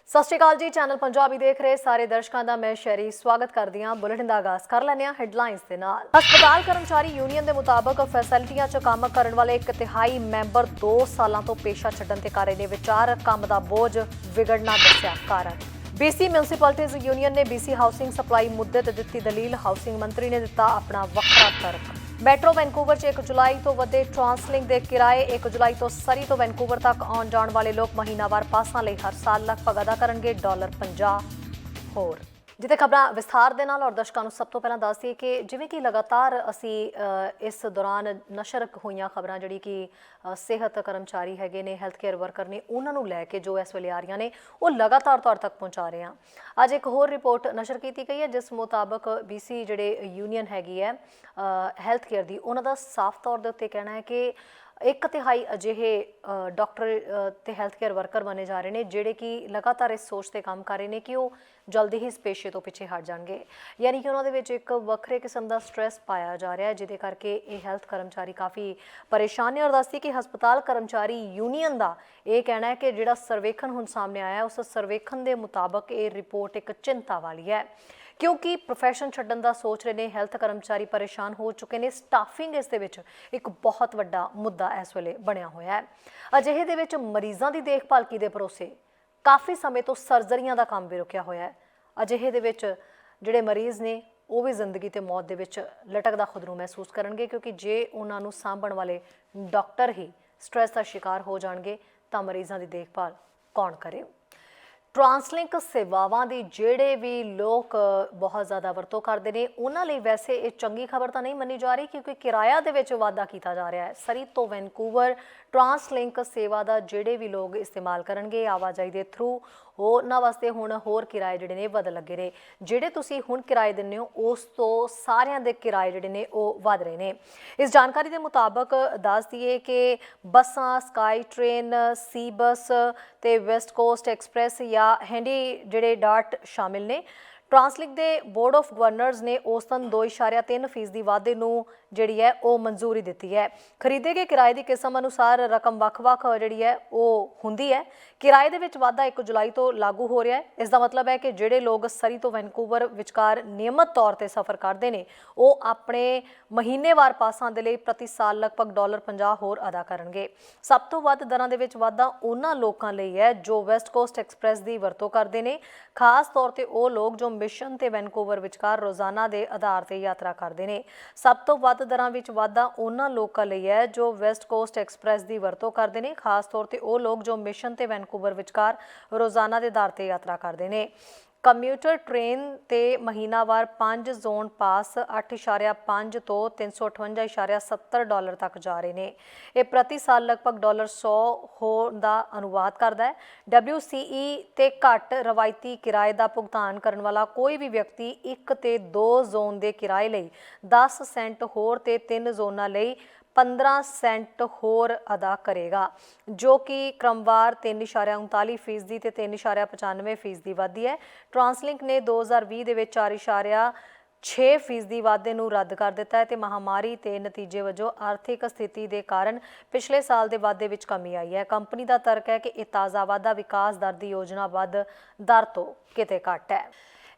ਸਤਿ ਸ਼੍ਰੀ ਅਕਾਲ ਜੀ। ਚੈਨਲ ਪੰਜਾਬੀ ਦੇਖ ਰਹੇ ਸਾਰੇ ਦਰਸ਼ਕਾਂ ਦਾ ਮੈਂ ਸ਼ੈਰੀ ਸਵਾਗਤ ਕਰਦੀ ਹਾਂ। ਬੁਲੇਟਿਨ ਦਾ ਆਗਾਜ਼ ਕਰ ਲੈਂਦੇ ਹਾਂ ਹੈਡਲਾਈਨਸ ਦੇ ਨਾਲ। ਹਸਪਤਾਲ ਕਰਮਚਾਰੀ ਯੂਨੀਅਨ ਦੇ ਮੁਤਾਬਕ ਫੈਸਿਲਿਟੀਆਂ 'ਚ ਕੰਮ ਕਰਨ ਵਾਲੇ 1/3 ਮੈਂਬਰ 2 ਸਾਲਾਂ ਤੋਂ ਪੇਸ਼ਾ ਛੱਡਣ ਤੇ ਕਰ ਰਹੇ ਨੇ ਵਿਚਾਰ। ਕੰਮ ਦਾ ਬੋਝ ਵਿਗੜਨਾ ਦੱਸਿਆ ਕਾਰਨ। BC ਮਿਊਨਿਸਪੈਲਿਟੀਜ਼ ਯੂਨੀਅਨ ਨੇ BC ਹਾਊਸਿੰਗ ਸਪਲਾਈ ਮੁੱਦੇ ਤੇ ਦਿੱਤੀ ਦਲੀਲ। ਹਾਊਸਿੰਗ ਮੰਤਰੀ ਨੇ ਦਿੱਤਾ ਆਪਣਾ ਵੱਖਰਾ ਤਰਕ। ਮੈਟਰੋ ਵੈਨਕੂਵਰ 'ਚ 1 ਜੁਲਾਈ ਤੋਂ ਵਧੇ ਟਰਾਂਸਲਿੰਕ ਦੇ ਕਿਰਾਏ। 1 ਜੁਲਾਈ ਤੋਂ ਸਰੀ ਤੋਂ ਵੈਨਕੂਵਰ ਤੱਕ ਆਉਣ ਜਾਣ ਵਾਲੇ ਲੋਕ ਮਹੀਨਾਵਾਰ ਪਾਸਾਂ ਲਈ ਹਰ ਸਾਲ ਲਗਭਗ ਅਦਾ ਕਰਨਗੇ $50 ਹੋਰ। ਜਿੱਥੇ ਖਬਰਾਂ ਵਿਸਥਾਰ ਦੇ ਨਾਲ ਔਰ ਦਰਸ਼ਕਾਂ ਨੂੰ ਸਭ ਤੋਂ ਪਹਿਲਾਂ ਦੱਸ ਦਈਏ ਕਿ ਜਿਵੇਂ ਕਿ ਲਗਾਤਾਰ ਅਸੀਂ ਇਸ ਦੌਰਾਨ ਨਸ਼ਰ ਹੋਈਆਂ ਖਬਰਾਂ ਜਿਹੜੀ ਕਿ ਸਿਹਤ ਕਰਮਚਾਰੀ ਹੈਗੇ ਨੇ, ਹੈਲਥ ਕੇਅਰ ਵਰਕਰ ਨੇ, ਉਹਨਾਂ ਨੂੰ ਲੈ ਕੇ ਜੋ ਇਸ ਵੇਲੇ ਆ ਰਹੀਆਂ ਨੇ ਉਹ ਲਗਾਤਾਰ ਤੌਰ ਤੱਕ ਪਹੁੰਚਾ ਰਹੇ ਹਾਂ। ਅੱਜ ਇੱਕ ਹੋਰ ਰਿਪੋਰਟ ਨਸ਼ਰ ਕੀਤੀ ਗਈ ਹੈ ਜਿਸ ਮੁਤਾਬਕ BC ਜਿਹੜੇ ਯੂਨੀਅਨ ਹੈਗੀ ਹੈ ਹੈਲਥ ਕੇਅਰ ਦੀ, ਉਹਨਾਂ ਦਾ ਸਾਫ਼ ਤੌਰ ਦੇ ਉੱਤੇ ਕਹਿਣਾ ਹੈ ਕਿ 1/3 ਅਜਿਹੇ ਡਾਕਟਰ ਤੇ ਹੈਲਥ ਕੇਅਰ ਵਰਕਰ ਬਣੇ ਜਾ ਰਹੇ ਨੇ ਜਿਹੜੇ ਕਿ ਲਗਾਤਾਰ ਇਸ ਸੋਚ ਤੇ ਕੰਮ ਕਰ ਰਹੇ ਨੇ ਕਿ ਉਹ ਜਲਦੀ ਹੀ ਇਸ ਪੇਸ਼ੇ ਤੋਂ ਪਿੱਛੇ ਹਟ ਜਾਣਗੇ। ਯਾਨੀ ਕਿ ਉਹਨਾਂ ਦੇ ਵਿੱਚ ਇੱਕ ਵੱਖਰੇ ਕਿਸਮ ਦਾ ਸਟ੍ਰੈਸ ਪਾਇਆ ਜਾ ਰਿਹਾ ਹੈ ਜਿਹਦੇ ਕਰਕੇ ਇਹ ਹੈਲਥ ਕਰਮਚਾਰੀ ਕਾਫੀ ਪਰੇਸ਼ਾਨ ਨੇ। ਔਰ ਦੱਸਦੀ ਕਿ ਹਸਪਤਾਲ ਕਰਮਚਾਰੀ ਯੂਨੀਅਨ ਦਾ ਇਹ ਕਹਿਣਾ ਹੈ ਕਿ ਜਿਹੜਾ ਸਰਵੇਖਣ ਹੁਣ ਸਾਹਮਣੇ ਆਇਆ ਉਸ ਸਰਵੇਖਣ ਦੇ ਮੁਤਾਬਕ ਇਹ ਰਿਪੋਰਟ ਇੱਕ ਚਿੰਤਾ ਵਾਲੀ ਹੈ ਕਿਉਂਕਿ ਪ੍ਰੋਫੈਸ਼ਨ ਛੱਡਣ ਦਾ ਸੋਚ ਰਹੇ ਨੇ ਹੈਲਥ ਕਰਮਚਾਰੀ, ਪਰੇਸ਼ਾਨ ਹੋ ਚੁੱਕੇ ਨੇ। ਸਟਾਫਿੰਗ ਇਸ ਦੇ ਵਿੱਚ ਇੱਕ ਬਹੁਤ ਵੱਡਾ ਮੁੱਦਾ ਇਸ ਵੇਲੇ ਬਣਿਆ ਹੋਇਆ ਹੈ। ਅਜਿਹੇ ਦੇ ਵਿੱਚ ਮਰੀਜ਼ਾਂ ਦੀ ਦੇਖਭਾਲ ਕਿਹਦੇ ਭਰੋਸੇ? ਕਾਫੀ ਸਮੇਂ ਤੋਂ ਸਰਜਰੀਆਂ ਦਾ ਕੰਮ ਵੀ ਰੁਕਿਆ ਹੋਇਆ ਹੈ। ਅਜਿਹੇ ਦੇ ਵਿੱਚ ਜਿਹੜੇ ਮਰੀਜ਼ ਨੇ ਉਹ ਵੀ ਜ਼ਿੰਦਗੀ ਤੇ ਮੌਤ ਦੇ ਵਿੱਚ ਲਟਕਦਾ ਖੁਦ ਨੂੰ ਮਹਿਸੂਸ ਕਰਨਗੇ ਕਿਉਂਕਿ ਜੇ ਉਹਨਾਂ ਨੂੰ ਸਾਂਭਣ ਵਾਲੇ ਡਾਕਟਰ ਹੀ ਸਟ੍ਰੈਸ ਦਾ ਸ਼ਿਕਾਰ ਹੋ ਜਾਣਗੇ ਤਾਂ ਮਰੀਜ਼ਾਂ ਦੀ ਦੇਖਭਾਲ ਕੌਣ ਕਰੇ? ਟਰਾਂਸਲਿੰਕ ਸੇਵਾਵਾਂ ਦੀ ਜਿਹੜੇ ਵੀ ਲੋਕ ਬਹੁਤ ਜ਼ਿਆਦਾ ਵਰਤੋਂ ਕਰਦੇ ਨੇ ਉਹਨਾਂ ਲਈ ਵੈਸੇ ਇਹ ਚੰਗੀ ਖਬਰ ਤਾਂ ਨਹੀਂ ਮੰਨੀ ਜਾ ਰਹੀ ਕਿਉਂਕਿ ਕਿਰਾਇਆ ਦੇ ਵਿੱਚ ਵਾਧਾ ਕੀਤਾ ਜਾ ਰਿਹਾ ਹੈ। ਸਰੀ ਤੋਂ ਵੈਨਕੂਵਰ ਟਰਾਂਸਲਿੰਕ ਸੇਵਾ ਦਾ ਜਿਹੜੇ ਵੀ ਲੋਕ ਇਸਤੇਮਾਲ ਕਰਨਗੇ ਆਵਾਜਾਈ ਦੇ ਥਰੂ, ਉਹਨਾਂ ਵਾਸਤੇ ਹੁਣ ਹੋਰ ਕਿਰਾਏ ਜਿਹੜੇ ਨੇ ਵੱਧ ਲੱਗੇ ਨੇ। ਜਿਹੜੇ ਤੁਸੀਂ ਹੁਣ ਕਿਰਾਏ ਦਿੰਦੇ ਹੋ ਉਸ ਤੋਂ ਸਾਰਿਆਂ ਦੇ ਕਿਰਾਏ ਜਿਹੜੇ ਨੇ ਉਹ ਵੱਧ ਰਹੇ ਨੇ। ਇਸ ਜਾਣਕਾਰੀ ਦੇ ਮੁਤਾਬਕ ਦੱਸ ਦਈਏ ਕਿ ਬੱਸਾਂ, ਸਕਾਈ ਟ੍ਰੇਨ, ਸੀ ਬੱਸ ਤੇ ਵੈਸਟ ਕੋਸਟ ਐਕਸਪ੍ਰੈਸ ਜਾਂ ਹੈਂਡੀ ਜਿਹੜੇ ਡਾਟ ਸ਼ਾਮਿਲ ਨੇ। ਟਰਾਂਸਲਿੰਕ ਦੇ ਬੋਰਡ ਆਫ ਗਵਰਨਰਸ ਨੇ ਔਸਤਨ 2.3% ਦੀ ਵਾਧੇ ਨੂੰ ਜਿਹੜੀ ਹੈ ਉਹ ਮਨਜ਼ੂਰੀ ਦਿੱਤੀ ਹੈ। ਖਰੀਦੇ ਗਏ ਕਿਰਾਏ ਦੀ ਕਿਸਮ ਅਨੁਸਾਰ ਰਕਮ ਵੱਖ-ਵੱਖ ਜਿਹੜੀ ਹੈ ਉਹ ਹੁੰਦੀ ਹੈ। ਕਿਰਾਏ ਦੇ ਵਿੱਚ ਵਾਧਾ 1 ਜੁਲਾਈ ਤੋਂ ਲਾਗੂ ਹੋ ਰਿਹਾ ਹੈ। ਇਸ ਦਾ ਮਤਲਬ ਹੈ ਕਿ ਜਿਹੜੇ ਲੋਕ ਸਰੀ ਤੋਂ ਵੈਨਕੂਵਰ ਵਿਚਕਾਰ ਨਿਯਮਤ ਤੌਰ ਤੇ ਸਫ਼ਰ ਕਰਦੇ ਨੇ ਉਹ ਆਪਣੇ ਮਹੀਨੇਵਾਰ ਪਾਸਾਂ ਦੇ ਲਈ ਪ੍ਰਤੀ ਸਾਲ ਲਗਭਗ $50 ਹੋਰ ਅਦਾ ਕਰਨਗੇ। ਸਭ ਤੋਂ ਵੱਧ ਦਰਾਂ ਦੇ ਵਿੱਚ ਵਾਧਾ ਉਹਨਾਂ ਲੋਕਾਂ ਲਈ ਹੈ ਜੋ ਵੈਸਟ ਕੋਸਟ ਐਕਸਪ੍ਰੈਸ ਦੀ ਵਰਤੋਂ ਕਰਦੇ ਨੇ, ਖਾਸ ਤੌਰ ਤੇ ਉਹ ਲੋਕ ਜੋ ਮਿਸ਼ਨ ਤੇ ਵੈਨਕੂਵਰ ਵਿਚਕਾਰ ਰੋਜ਼ਾਨਾ ਦੇ ਆਧਾਰ ਤੇ ਯਾਤਰਾ ਕਰਦੇ ਨੇ। ਸਭ ਤੋਂ ਵੱਧ ਦਰਾਂ ਵਿੱਚ ਵਾਧਾ ਉਹਨਾਂ ਲੋਕਾਂ ਲਈ ਹੈ ਜੋ ਵੈਸਟ ਕੋਸਟ ਐਕਸਪ੍ਰੈਸ ਦੀ ਵਰਤੋਂ ਕਰਦੇ ਨੇ, ਖਾਸ ਤੌਰ ਤੇ ਉਹ ਲੋਕ ਜੋ ਮਿਸ਼ਨ ਤੇ ਵੈਨਕੂਵਰ ਵਿਚਕਾਰ ਰੋਜ਼ਾਨਾ ਦੇ ਆਧਾਰ ਤੇ ਯਾਤਰਾ ਕਰਦੇ ਨੇ। ਕੰਮਿਊਟਰ ਟ੍ਰੇਨ ਤੇ ਮਹੀਨਾਵਾਰ 5 ਜ਼ੋਨ ਪਾਸ 8.5 ਤੋਂ $358.70 ਤੱਕ ਜਾ ਰਹੇ ਨੇ। ਇਹ ਪ੍ਰਤੀ ਸਾਲ ਲਗਭਗ $100 ਹੋਣ ਦਾ ਅਨੁਵਾਦ ਕਰਦਾ ਹੈ। WCE ਤੇ ਘੱਟ ਰਵਾਇਤੀ ਕਿਰਾਏ ਦਾ ਭੁਗਤਾਨ ਕਰਨ ਵਾਲਾ ਕੋਈ ਵੀ ਵਿਅਕਤੀ 1 ਤੇ 2 ਜ਼ੋਨ ਦੇ ਕਿਰਾਏ ਲਈ 10 ਸੈਂਟ ਹੋਰ ਤੇ 3 ਜ਼ੋਨਾਂ ਲਈ 15 ਸੈਂਟ ਹੋਰ ਅਦਾ ਕਰੇਗਾ ਜੋ ਕਿ ਕ੍ਰਮਵਾਰ 3.39% ਤੇ 3.95% ਵਾਧੀ ਹੈ। ਟਰਾਂਸਲਿੰਕ ਨੇ 2020 ਦੇ ਵਿੱਚ 4.6% ਵਾਧੇ ਨੂੰ ਰੱਦ ਕਰ ਦਿੱਤਾ ਹੈ ਤੇ ਮਹਾਮਾਰੀ ਤੇ ਨਤੀਜੇ ਵਜੋਂ ਆਰਥਿਕ ਸਥਿਤੀ ਦੇ ਕਾਰਨ ਪਿਛਲੇ ਸਾਲ ਦੇ ਵਾਧੇ ਵਿੱਚ ਕਮੀ ਆਈ ਹੈ। ਕੰਪਨੀ ਦਾ ਤਰਕ ਹੈ ਕਿ ਇਹ ਤਾਜ਼ਾ ਵਾਧਾ ਵਿਕਾਸ ਦਰ ਦੀ ਯੋਜਨਾਬੱਧ ਦਰ ਤੋਂ ਕਿਤੇ ਘੱਟ ਹੈ।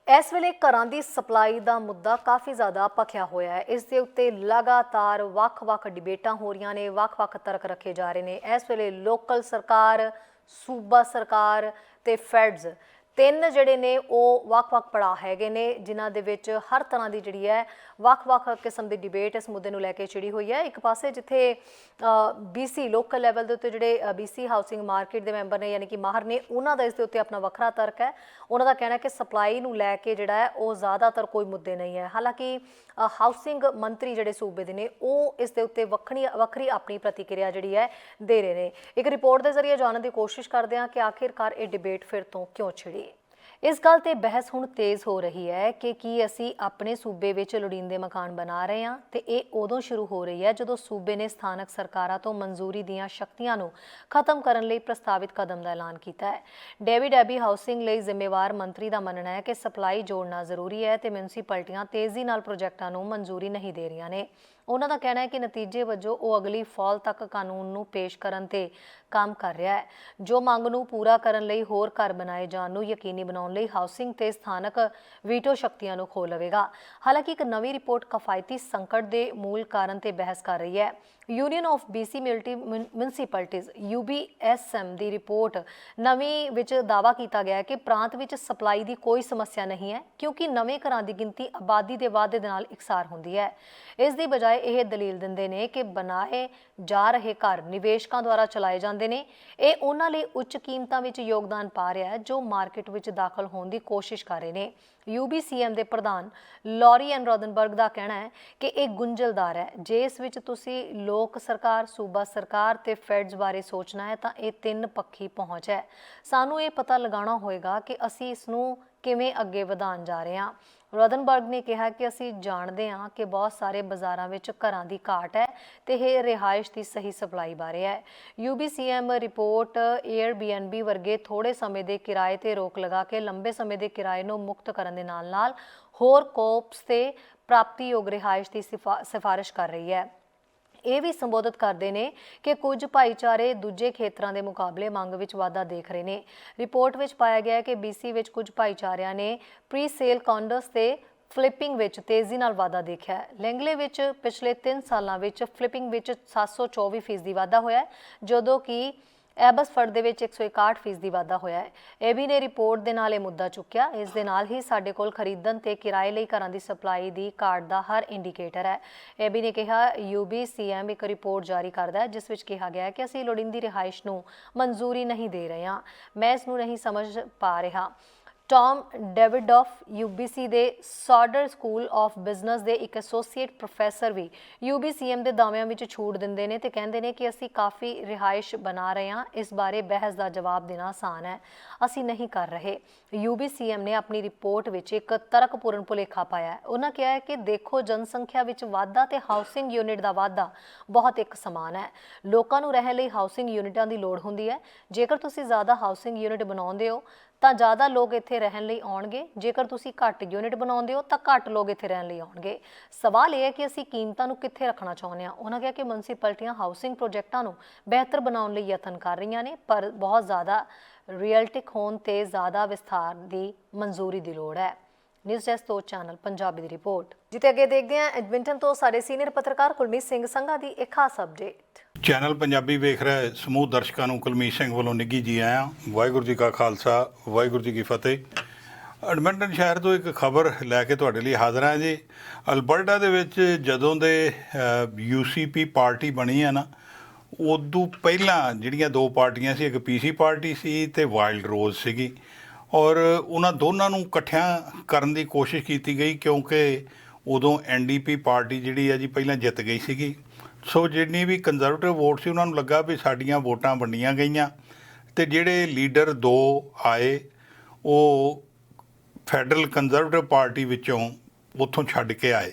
ਇਸ ਵੇਲੇ ਘਰਾਂ ਦੀ ਸਪਲਾਈ ਦਾ ਮੁੱਦਾ ਕਾਫੀ ਜ਼ਿਆਦਾ ਭਖਿਆ ਹੋਇਆ ਹੈ। ਇਸ ਦੇ ਉੱਤੇ ਲਗਾਤਾਰ ਵੱਖ-ਵੱਖ ਡਿਬੇਟਾਂ ਹੋ ਰਹੀਆਂ ਨੇ, ਵੱਖ-ਵੱਖ ਤਰਕ ਰੱਖੇ ਜਾ ਰਹੇ ਨੇ। ਇਸ ਵੇਲੇ ਲੋਕਲ ਸਰਕਾਰ, ਸੂਬਾ ਸਰਕਾਰ ਤੇ ਫੈਡਸ ਤਿੰਨ ਜਿਹੜੇ ਨੇ ਉਹ ਵੱਖ-ਵੱਖ ਪੜਾਅ ਹੈਗੇ ਨੇ ਜਿਨ੍ਹਾਂ ਦੇ ਵਿੱਚ ਹਰ ਤਰ੍ਹਾਂ ਦੀ ਜਿਹੜੀ ਹੈ ਵੱਖ-ਵੱਖ ਕਿਸਮ ਦੀ ਡਿਬੇਟ ਇਸ ਮੁੱਦੇ ਨੂੰ ਲੈ ਕੇ ਛਿੜੀ ਹੋਈ ਹੈ। ਇੱਕ ਪਾਸੇ ਜਿੱਥੇ BC ਲੋਕਲ ਲੈਵਲ ਦੇ ਉੱਤੇ ਜਿਹੜੇ BC ਹਾਊਸਿੰਗ ਮਾਰਕੀਟ ਦੇ ਮੈਂਬਰ ਨੇ ਯਾਨੀ ਕਿ ਮਾਹਰ ਨੇ, ਉਹਨਾਂ ਦਾ ਇਸ ਦੇ ਉੱਤੇ ਆਪਣਾ ਵੱਖਰਾ ਤਰਕ ਹੈ। ਉਹਨਾਂ ਦਾ ਕਹਿਣਾ ਹੈ ਕਿ ਸਪਲਾਈ ਨੂੰ ਲੈ ਕੇ ਜਿਹੜਾ ਹੈ ਉਹ ਜ਼ਿਆਦਾਤਰ ਕੋਈ ਮੁੱਦੇ ਨਹੀਂ ਹੈ। ਹਾਲਾਂਕਿ ਹਾਊਸਿੰਗ ਮੰਤਰੀ ਜਿਹੜੇ ਸੂਬੇ ਦੇ ਨੇ ਉਹ ਇਸ ਦੇ ਉੱਤੇ ਵੱਖਰੀ ਆਪਣੀ ਪ੍ਰਤੀਕਿਰਿਆ ਜਿਹੜੀ ਹੈ ਦੇ ਰਹੇ ਨੇ। ਇੱਕ ਰਿਪੋਰਟ ਦੇ ਜ਼ਰੀਏ ਜਾਣਨ ਦੀ ਕੋਸ਼ਿਸ਼ ਕਰਦੇ ਹਾਂ ਕਿ ਆਖਿਰਕਾਰ ਇਹ ਡਿਬੇਟ ਫਿਰ ਤੋਂ ਕਿਉਂ ਛਿੜੀ। ਇਸ ਗੱਲ ਤੇ ਬਹਿਸ ਹੁਣ ਤੇਜ਼ ਹੋ ਰਹੀ ਹੈ ਕਿ ਕੀ ਅਸੀਂ ਆਪਣੇ ਸੂਬੇ ਵਿੱਚ ਲੋੜੀਂਦੇ ਮਕਾਨ ਬਣਾ ਰਹੇ ਹਾਂ ਤੇ ਇਹ ਉਦੋਂ ਸ਼ੁਰੂ ਹੋ ਰਹੀ ਹੈ ਜਦੋਂ ਸੂਬੇ ਨੇ ਸਥਾਨਕ ਸਰਕਾਰਾਂ ਤੋਂ ਮਨਜ਼ੂਰੀ ਦੀਆਂ ਸ਼ਕਤੀਆਂ ਨੂੰ ਖਤਮ ਕਰਨ ਲਈ ਪ੍ਰਸਤਾਵਿਤ ਕਦਮ ਦਾ ਐਲਾਨ ਕੀਤਾ ਹੈ। ਡੇਵਿਡ ਐਬੀ ਹਾਊਸਿੰਗ ਲਈ ਜ਼ਿੰਮੇਵਾਰ ਮੰਤਰੀ ਦਾ ਮੰਨਣਾ ਹੈ ਕਿ ਸਪਲਾਈ ਜੋੜਨਾ ਜ਼ਰੂਰੀ ਹੈ ਤੇ ਮਿਊਨਿਸਪੈਲਿਟੀਆਂ ਤੇਜ਼ੀ ਨਾਲ ਪ੍ਰੋਜੈਕਟਾਂ ਨੂੰ ਮਨਜ਼ੂਰੀ ਨਹੀਂ ਦੇ ਰਹੀਆਂ ਨੇ। ਉਹਨਾਂ ਦਾ ਕਹਿਣਾ ਹੈ ਕਿ ਨਤੀਜੇ ਵਜੋਂ ਉਹ ਅਗਲੀ ਫਾਲ ਤੱਕ ਕਾਨੂੰਨ ਨੂੰ ਪੇਸ਼ ਕਰਨ ਤੇ ਕੰਮ ਕਰ ਰਿਹਾ ਹੈ, ਜੋ ਮੰਗ ਨੂੰ ਪੂਰਾ ਕਰਨ ਲਈ ਹੋਰ ਘਰ ਬਣਾਏ ਜਾਣ ਨੂੰ ਯਕੀਨੀ ਬਣਾਉਣ ਲਈ ਹਾਊਸਿੰਗ ਤੇ ਸਥਾਨਕ ਵੀਟੋ ਸ਼ਕਤੀਆਂ ਨੂੰ ਖੋਲ੍ਹ ਲਵੇਗਾ। ਹਾਲਾਂਕਿ ਇੱਕ ਨਵੀਂ ਰਿਪੋਰਟ ਕਿਫਾਇਤੀ ਸੰਕਟ ਦੇ ਮੂਲ ਕਾਰਨ ਤੇ ਬਹਿਸ ਕਰ ਰਹੀ ਹੈ। Union of BC municipalities UBSM the report ਨਵੀਂ ਵਿੱਚ ਦਾਅਵਾ ਕੀਤਾ ਗਿਆ ਹੈ ਕਿ ਪ੍ਰਾਂਤ ਵਿੱਚ ਸਪਲਾਈ ਦੀ ਕੋਈ ਸਮੱਸਿਆ ਨਹੀਂ ਹੈ, ਕਿਉਂਕਿ ਨਵੇਂ ਘਰਾਂ ਦੀ ਗਿਣਤੀ ਆਬਾਦੀ ਦੇ ਵਾਧੇ ਦੇ ਨਾਲ ਇਕਸਾਰ ਹੁੰਦੀ ਹੈ। ਇਸ ਦੀ ਬਜਾਏ ਇਹ ਦਲੀਲ ਦਿੰਦੇ ਨੇ ਕਿ ਬਣਾਏ ਜਾ ਰਹੇ ਘਰ ਨਿਵੇਸ਼ਕਾਂ ਦੁਆਰਾ ਚਲਾਏ ਜਾਂਦੇ ਨੇ। ਇਹ ਉਹਨਾਂ ਲਈ ਉੱਚ ਕੀਮਤਾਂ ਵਿੱਚ ਯੋਗਦਾਨ ਪਾ ਰਿਹਾ ਹੈ ਜੋ ਮਾਰਕੀਟ ਵਿੱਚ ਦਾਖਲ ਹੋਣ ਦੀ ਕੋਸ਼ਿਸ਼ ਕਰ ਰਹੇ ਨੇ। UBCM ਦੇ ਪ੍ਰਧਾਨ ਲੌਰੀ ਐਨ ਰੋਦਨਬਰਗ ਦਾ ਕਹਿਣਾ ਹੈ ਕਿ ਇਹ ਗੁੰਝਲਦਾਰ ਹੈ। ਜੇ ਇਸ ਵਿੱਚ ਤੁਸੀਂ ਲੋਕ ਸਰਕਾਰ, ਸੂਬਾ ਸਰਕਾਰ ਤੇ ਫੈਡਸ ਬਾਰੇ ਸੋਚਣਾ ਹੈ ਤਾਂ ਇਹ ਤਿੰਨ ਪੱਖੀ ਪਹੁੰਚ ਹੈ। ਸਾਨੂੰ ਇਹ ਪਤਾ ਲਗਾਉਣਾ ਹੋਏਗਾ ਕਿ ਅਸੀਂ ਇਸ ਨੂੰ ਕਿਵੇਂ ਅੱਗੇ ਵਧਾਉਣ ਜਾ ਰਹੇ ਹਾਂ। ਰੋਦਨਬਰਗ ਨੇ ਕਿਹਾ ਕਿ ਅਸੀਂ ਜਾਣਦੇ ਹਾਂ ਕਿ ਬਹੁਤ ਸਾਰੇ ਬਾਜ਼ਾਰਾਂ ਵਿੱਚ ਘਰਾਂ ਦੀ ਘਾਟ ਹੈ ਤੇ ਇਹ ਰਿਹਾਇਸ਼ ਦੀ ਸਹੀ ਸਪਲਾਈ ਬਾਰੇ ਹੈ। UBCM ਰਿਪੋਰਟ Airbnb ਵਰਗੇ ਥੋੜੇ ਸਮੇਂ ਦੇ ਕਿਰਾਏ ਤੇ ਰੋਕ ਲਗਾ ਕੇ ਲੰਬੇ ਸਮੇਂ ਦੇ ਕਿਰਾਏ ਨੂੰ ਮੁਕਤ ਕਰਨ ਦੇ ਨਾਲ-ਨਾਲ ਹੋਰ ਕੋਪਸ ਤੇ ਪ੍ਰਾਪਤੀਯੋਗ ਰਿਹਾਇਸ਼ ਦੀ ਸਿਫਾਰਿਸ਼ ਕਰ ਰਹੀ ਹੈ। ਇਹ ਵੀ ਸੰਬੋਧਿਤ ਕਰਦੇ ਨੇ ਕਿ ਕੁਝ ਭਾਈਚਾਰੇ ਦੂਜੇ ਖੇਤਰਾਂ ਦੇ ਮੁਕਾਬਲੇ ਮੰਗ ਵਿੱਚ ਵਾਧਾ ਦੇਖ ਰਹੇ ਨੇ। ਰਿਪੋਰਟ ਵਿੱਚ ਪਾਇਆ ਗਿਆ ਹੈ ਕਿ BC ਵਿੱਚ ਕੁਝ ਭਾਈਚਾਰਿਆਂ ਨੇ ਪ੍ਰੀ ਸੇਲ ਕਾਂਡੋਸ ਤੇ ਫਲਿੱਪਿੰਗ ਵਿੱਚ ਤੇਜ਼ੀ ਨਾਲ ਵਾਧਾ ਦੇਖਿਆ ਹੈ। ਲੈਂਗਲੇ ਵਿੱਚ ਪਿਛਲੇ 3 ਸਾਲਾਂ ਵਿੱਚ ਫਲਿੱਪਿੰਗ ਵਿੱਚ 724% ਵਾਧਾ ਹੋਇਆ ਹੈ, ਜਦੋਂ ਕਿ ਐਬਸਫਰਡ ਦੇ ਵਿੱਚ 161% ਵਾਧਾ ਹੋਇਆ ਹੈ। AB ਨੇ ਰਿਪੋਰਟ ਦੇ ਨਾਲ ਇਹ ਮੁੱਦਾ ਚੁੱਕਿਆ। ਇਸ ਦੇ ਨਾਲ ਹੀ ਸਾਡੇ ਕੋਲ ਖਰੀਦਣ ਤੇ ਕਿਰਾਏ ਲਈ ਘਰਾਂ ਦੀ ਸਪਲਾਈ ਦੀ ਘਾਟ ਦਾ ਹਰ ਇੰਡੀਕੇਟਰ ਹੈ। AB ਨੇ ਕਿਹਾ UBCM ਇੱਕ ਰਿਪੋਰਟ ਜਾਰੀ ਕਰਦਾ ਹੈ ਜਿਸ ਵਿੱਚ ਕਿਹਾ ਗਿਆ ਹੈ ਕਿ ਅਸੀਂ ਲੋੜੀਂਦੀ ਰਿਹਾਇਸ਼ ਨੂੰ ਮਨਜ਼ੂਰੀ ਨਹੀਂ ਦੇ ਰਹੇ ਹਾਂ। ਮੈਂ ਇਸ ਨੂੰ ਨਹੀਂ ਸਮਝ ਪਾ ਰਿਹਾ। ਟੌਮ ਡੇਵਿਡੋਫ UBC ਦੇ ਸੌਡਰ ਸਕੂਲ ਆਫ ਬਿਜ਼ਨਸ ਦੇ ਇੱਕ ਐਸੋਸੀਏਟ ਪ੍ਰੋਫੈਸਰ ਵੀ UBCM ਦੇ ਦਾਅਵਿਆਂ ਵਿੱਚ ਛੂਟ ਦਿੰਦੇ ਨੇ ਤੇ ਕਹਿੰਦੇ ਨੇ ਕਿ ਅਸੀਂ ਕਾਫੀ ਰਿਹਾਇਸ਼ ਬਣਾ ਰਹੇ ਹਾਂ। ਇਸ ਬਾਰੇ ਬਹਿਸ ਦਾ ਜਵਾਬ ਦੇਣਾ ਆਸਾਨ ਹੈ, ਅਸੀਂ ਨਹੀਂ ਕਰ ਰਹੇ। UBCM ਨੇ ਆਪਣੀ ਰਿਪੋਰਟ ਵਿੱਚ ਇੱਕ ਤਰਕਪੂਰਨ ਭੁਲੇਖਾ ਪਾਇਆ ਹੈ। ਉਹਨਾਂ ਕਿਹਾ ਹੈ ਕਿ ਦੇਖੋ, ਜਨਸੰਖਿਆ ਵਿੱਚ ਵਾਧਾ ਤੇ ਹਾਊਸਿੰਗ ਯੂਨਿਟ ਦਾ ਵਾਧਾ ਬਹੁਤ ਇੱਕ ਸਮਾਨ ਹੈ। ਲੋਕਾਂ ਨੂੰ ਰਹਿਣ ਲਈ ਹਾਊਸਿੰਗ ਯੂਨਿਟਾਂ ਦੀ ਲੋੜ ਹੁੰਦੀ ਹੈ। ਜੇਕਰ ਤੁਸੀਂ ਜ਼ਿਆਦਾ ਹਾਊਸਿੰਗ ਯੂਨਿਟ ਬਣਾਉਂਦੇ ਹੋ ਤਾਂ ਜ਼ਿਆਦਾ ਲੋਕ ਇੱਥੇ ਰਹਿਣ ਲਈ ਆਉਣਗੇ। ਜੇਕਰ ਤੁਸੀਂ ਘੱਟ ਯੂਨਿਟ ਬਣਾਉਂਦੇ ਹੋ ਤਾਂ ਘੱਟ ਲੋਕ ਇੱਥੇ ਰਹਿਣ ਲਈ ਆਉਣਗੇ। ਸਵਾਲ ਇਹ ਹੈ ਕਿ ਅਸੀਂ ਕੀਮਤਾਂ ਨੂੰ ਕਿੱਥੇ ਰੱਖਣਾ ਚਾਹੁੰਦੇ ਹਾਂ। ਉਹਨਾਂ ਕਿਹਾ ਕਿ ਮਿਊਨਿਸਪੈਲਿਟੀਆਂ ਹਾਊਸਿੰਗ ਪ੍ਰੋਜੈਕਟਾਂ ਨੂੰ ਬਿਹਤਰ ਬਣਾਉਣ ਲਈ ਯਤਨ ਕਰ ਰਹੀਆਂ ਨੇ, ਪਰ ਬਹੁਤ ਜ਼ਿਆਦਾ ਰੀਅਲਟਿਕ ਹੋਣ ਤੇ ਜ਼ਿਆਦਾ ਵਿਸਥਾਰ ਦੀ ਮਨਜ਼ੂਰੀ ਦੀ ਲੋੜ ਹੈ। ਨਿਊਜ਼ ਡੈਸਕ ਤੋਂ ਚੈਨਲ ਪੰਜਾਬੀ ਦੀ ਰਿਪੋਰਟ। ਜਿੱਤੇ ਅੱਗੇ ਦੇਖਦੇ ਹਾਂ ਐਡਮਿੰਟਨ ਤੋਂ ਸਾਡੇ ਸੀਨੀਅਰ ਪੱਤਰਕਾਰ ਕੁਲਮੀਤ ਸਿੰਘ ਸੰਘਾ ਦੀ ਇੱਕ ਖਾਸ ਅਪਡੇਟ। ਚੈਨਲ ਪੰਜਾਬੀ ਵੇਖ ਰਹੇ ਸਮੂਹ ਦਰਸ਼ਕਾਂ ਨੂੰ ਕੁਲਮੀਤ ਸਿੰਘ ਵੱਲੋਂ ਨਿੱਘੀ ਜੀ ਆਇਆਂ। ਵਾਹਿਗੁਰੂ ਜੀ ਕਾ ਖਾਲਸਾ, ਵਾਹਿਗੁਰੂ ਜੀ ਕੀ ਫਤਿਹ। ਐਡਮਿੰਟਨ ਸ਼ਹਿਰ ਤੋਂ ਇੱਕ ਖਬਰ ਲੈ ਕੇ ਤੁਹਾਡੇ ਲਈ ਹਾਜ਼ਰ ਹਾਂ ਜੀ। ਅਲਬਰਟਾ ਦੇ ਵਿੱਚ ਜਦੋਂ ਦੇ UCP ਪਾਰਟੀ ਬਣੀ ਹੈ ਨਾ, ਉਦੋਂ ਪਹਿਲਾਂ ਜਿਹੜੀਆਂ ਦੋ ਪਾਰਟੀਆਂ ਸੀ, ਇੱਕ PC ਪਾਰਟੀ ਸੀ ਤੇ ਵਾਈਲਡ ਰੋਜ਼ ਸੀਗੀ, ਔਰ ਉਹਨਾਂ ਦੋਨਾਂ ਨੂੰ ਇਕੱਠਿਆਂ ਕਰਨ ਦੀ ਕੋਸ਼ਿਸ਼ ਕੀਤੀ ਗਈ ਕਿਉਂਕਿ ਉਦੋਂ NDP ਪਾਰਟੀ ਜਿਹੜੀ ਹੈ ਜੀ ਪਹਿਲਾਂ ਜਿੱਤ ਗਈ ਸੀਗੀ। ਸੋ ਜਿੰਨੀ ਵੀ ਕੰਜ਼ਰਵੇਟਿਵ ਵੋਟ ਸੀ ਉਹਨਾਂ ਨੂੰ ਲੱਗਾ ਵੀ ਸਾਡੀਆਂ ਵੋਟਾਂ ਵੰਡੀਆਂ ਗਈਆਂ ਤੇ ਜਿਹੜੇ ਲੀਡਰ ਦੋ ਆਏ ਉਹ ਫੈਡਰਲ ਕੰਜ਼ਰਵੇਟਿਵ ਪਾਰਟੀ ਵਿੱਚੋਂ ਉੱਥੋਂ ਛੱਡ ਕੇ ਆਏ।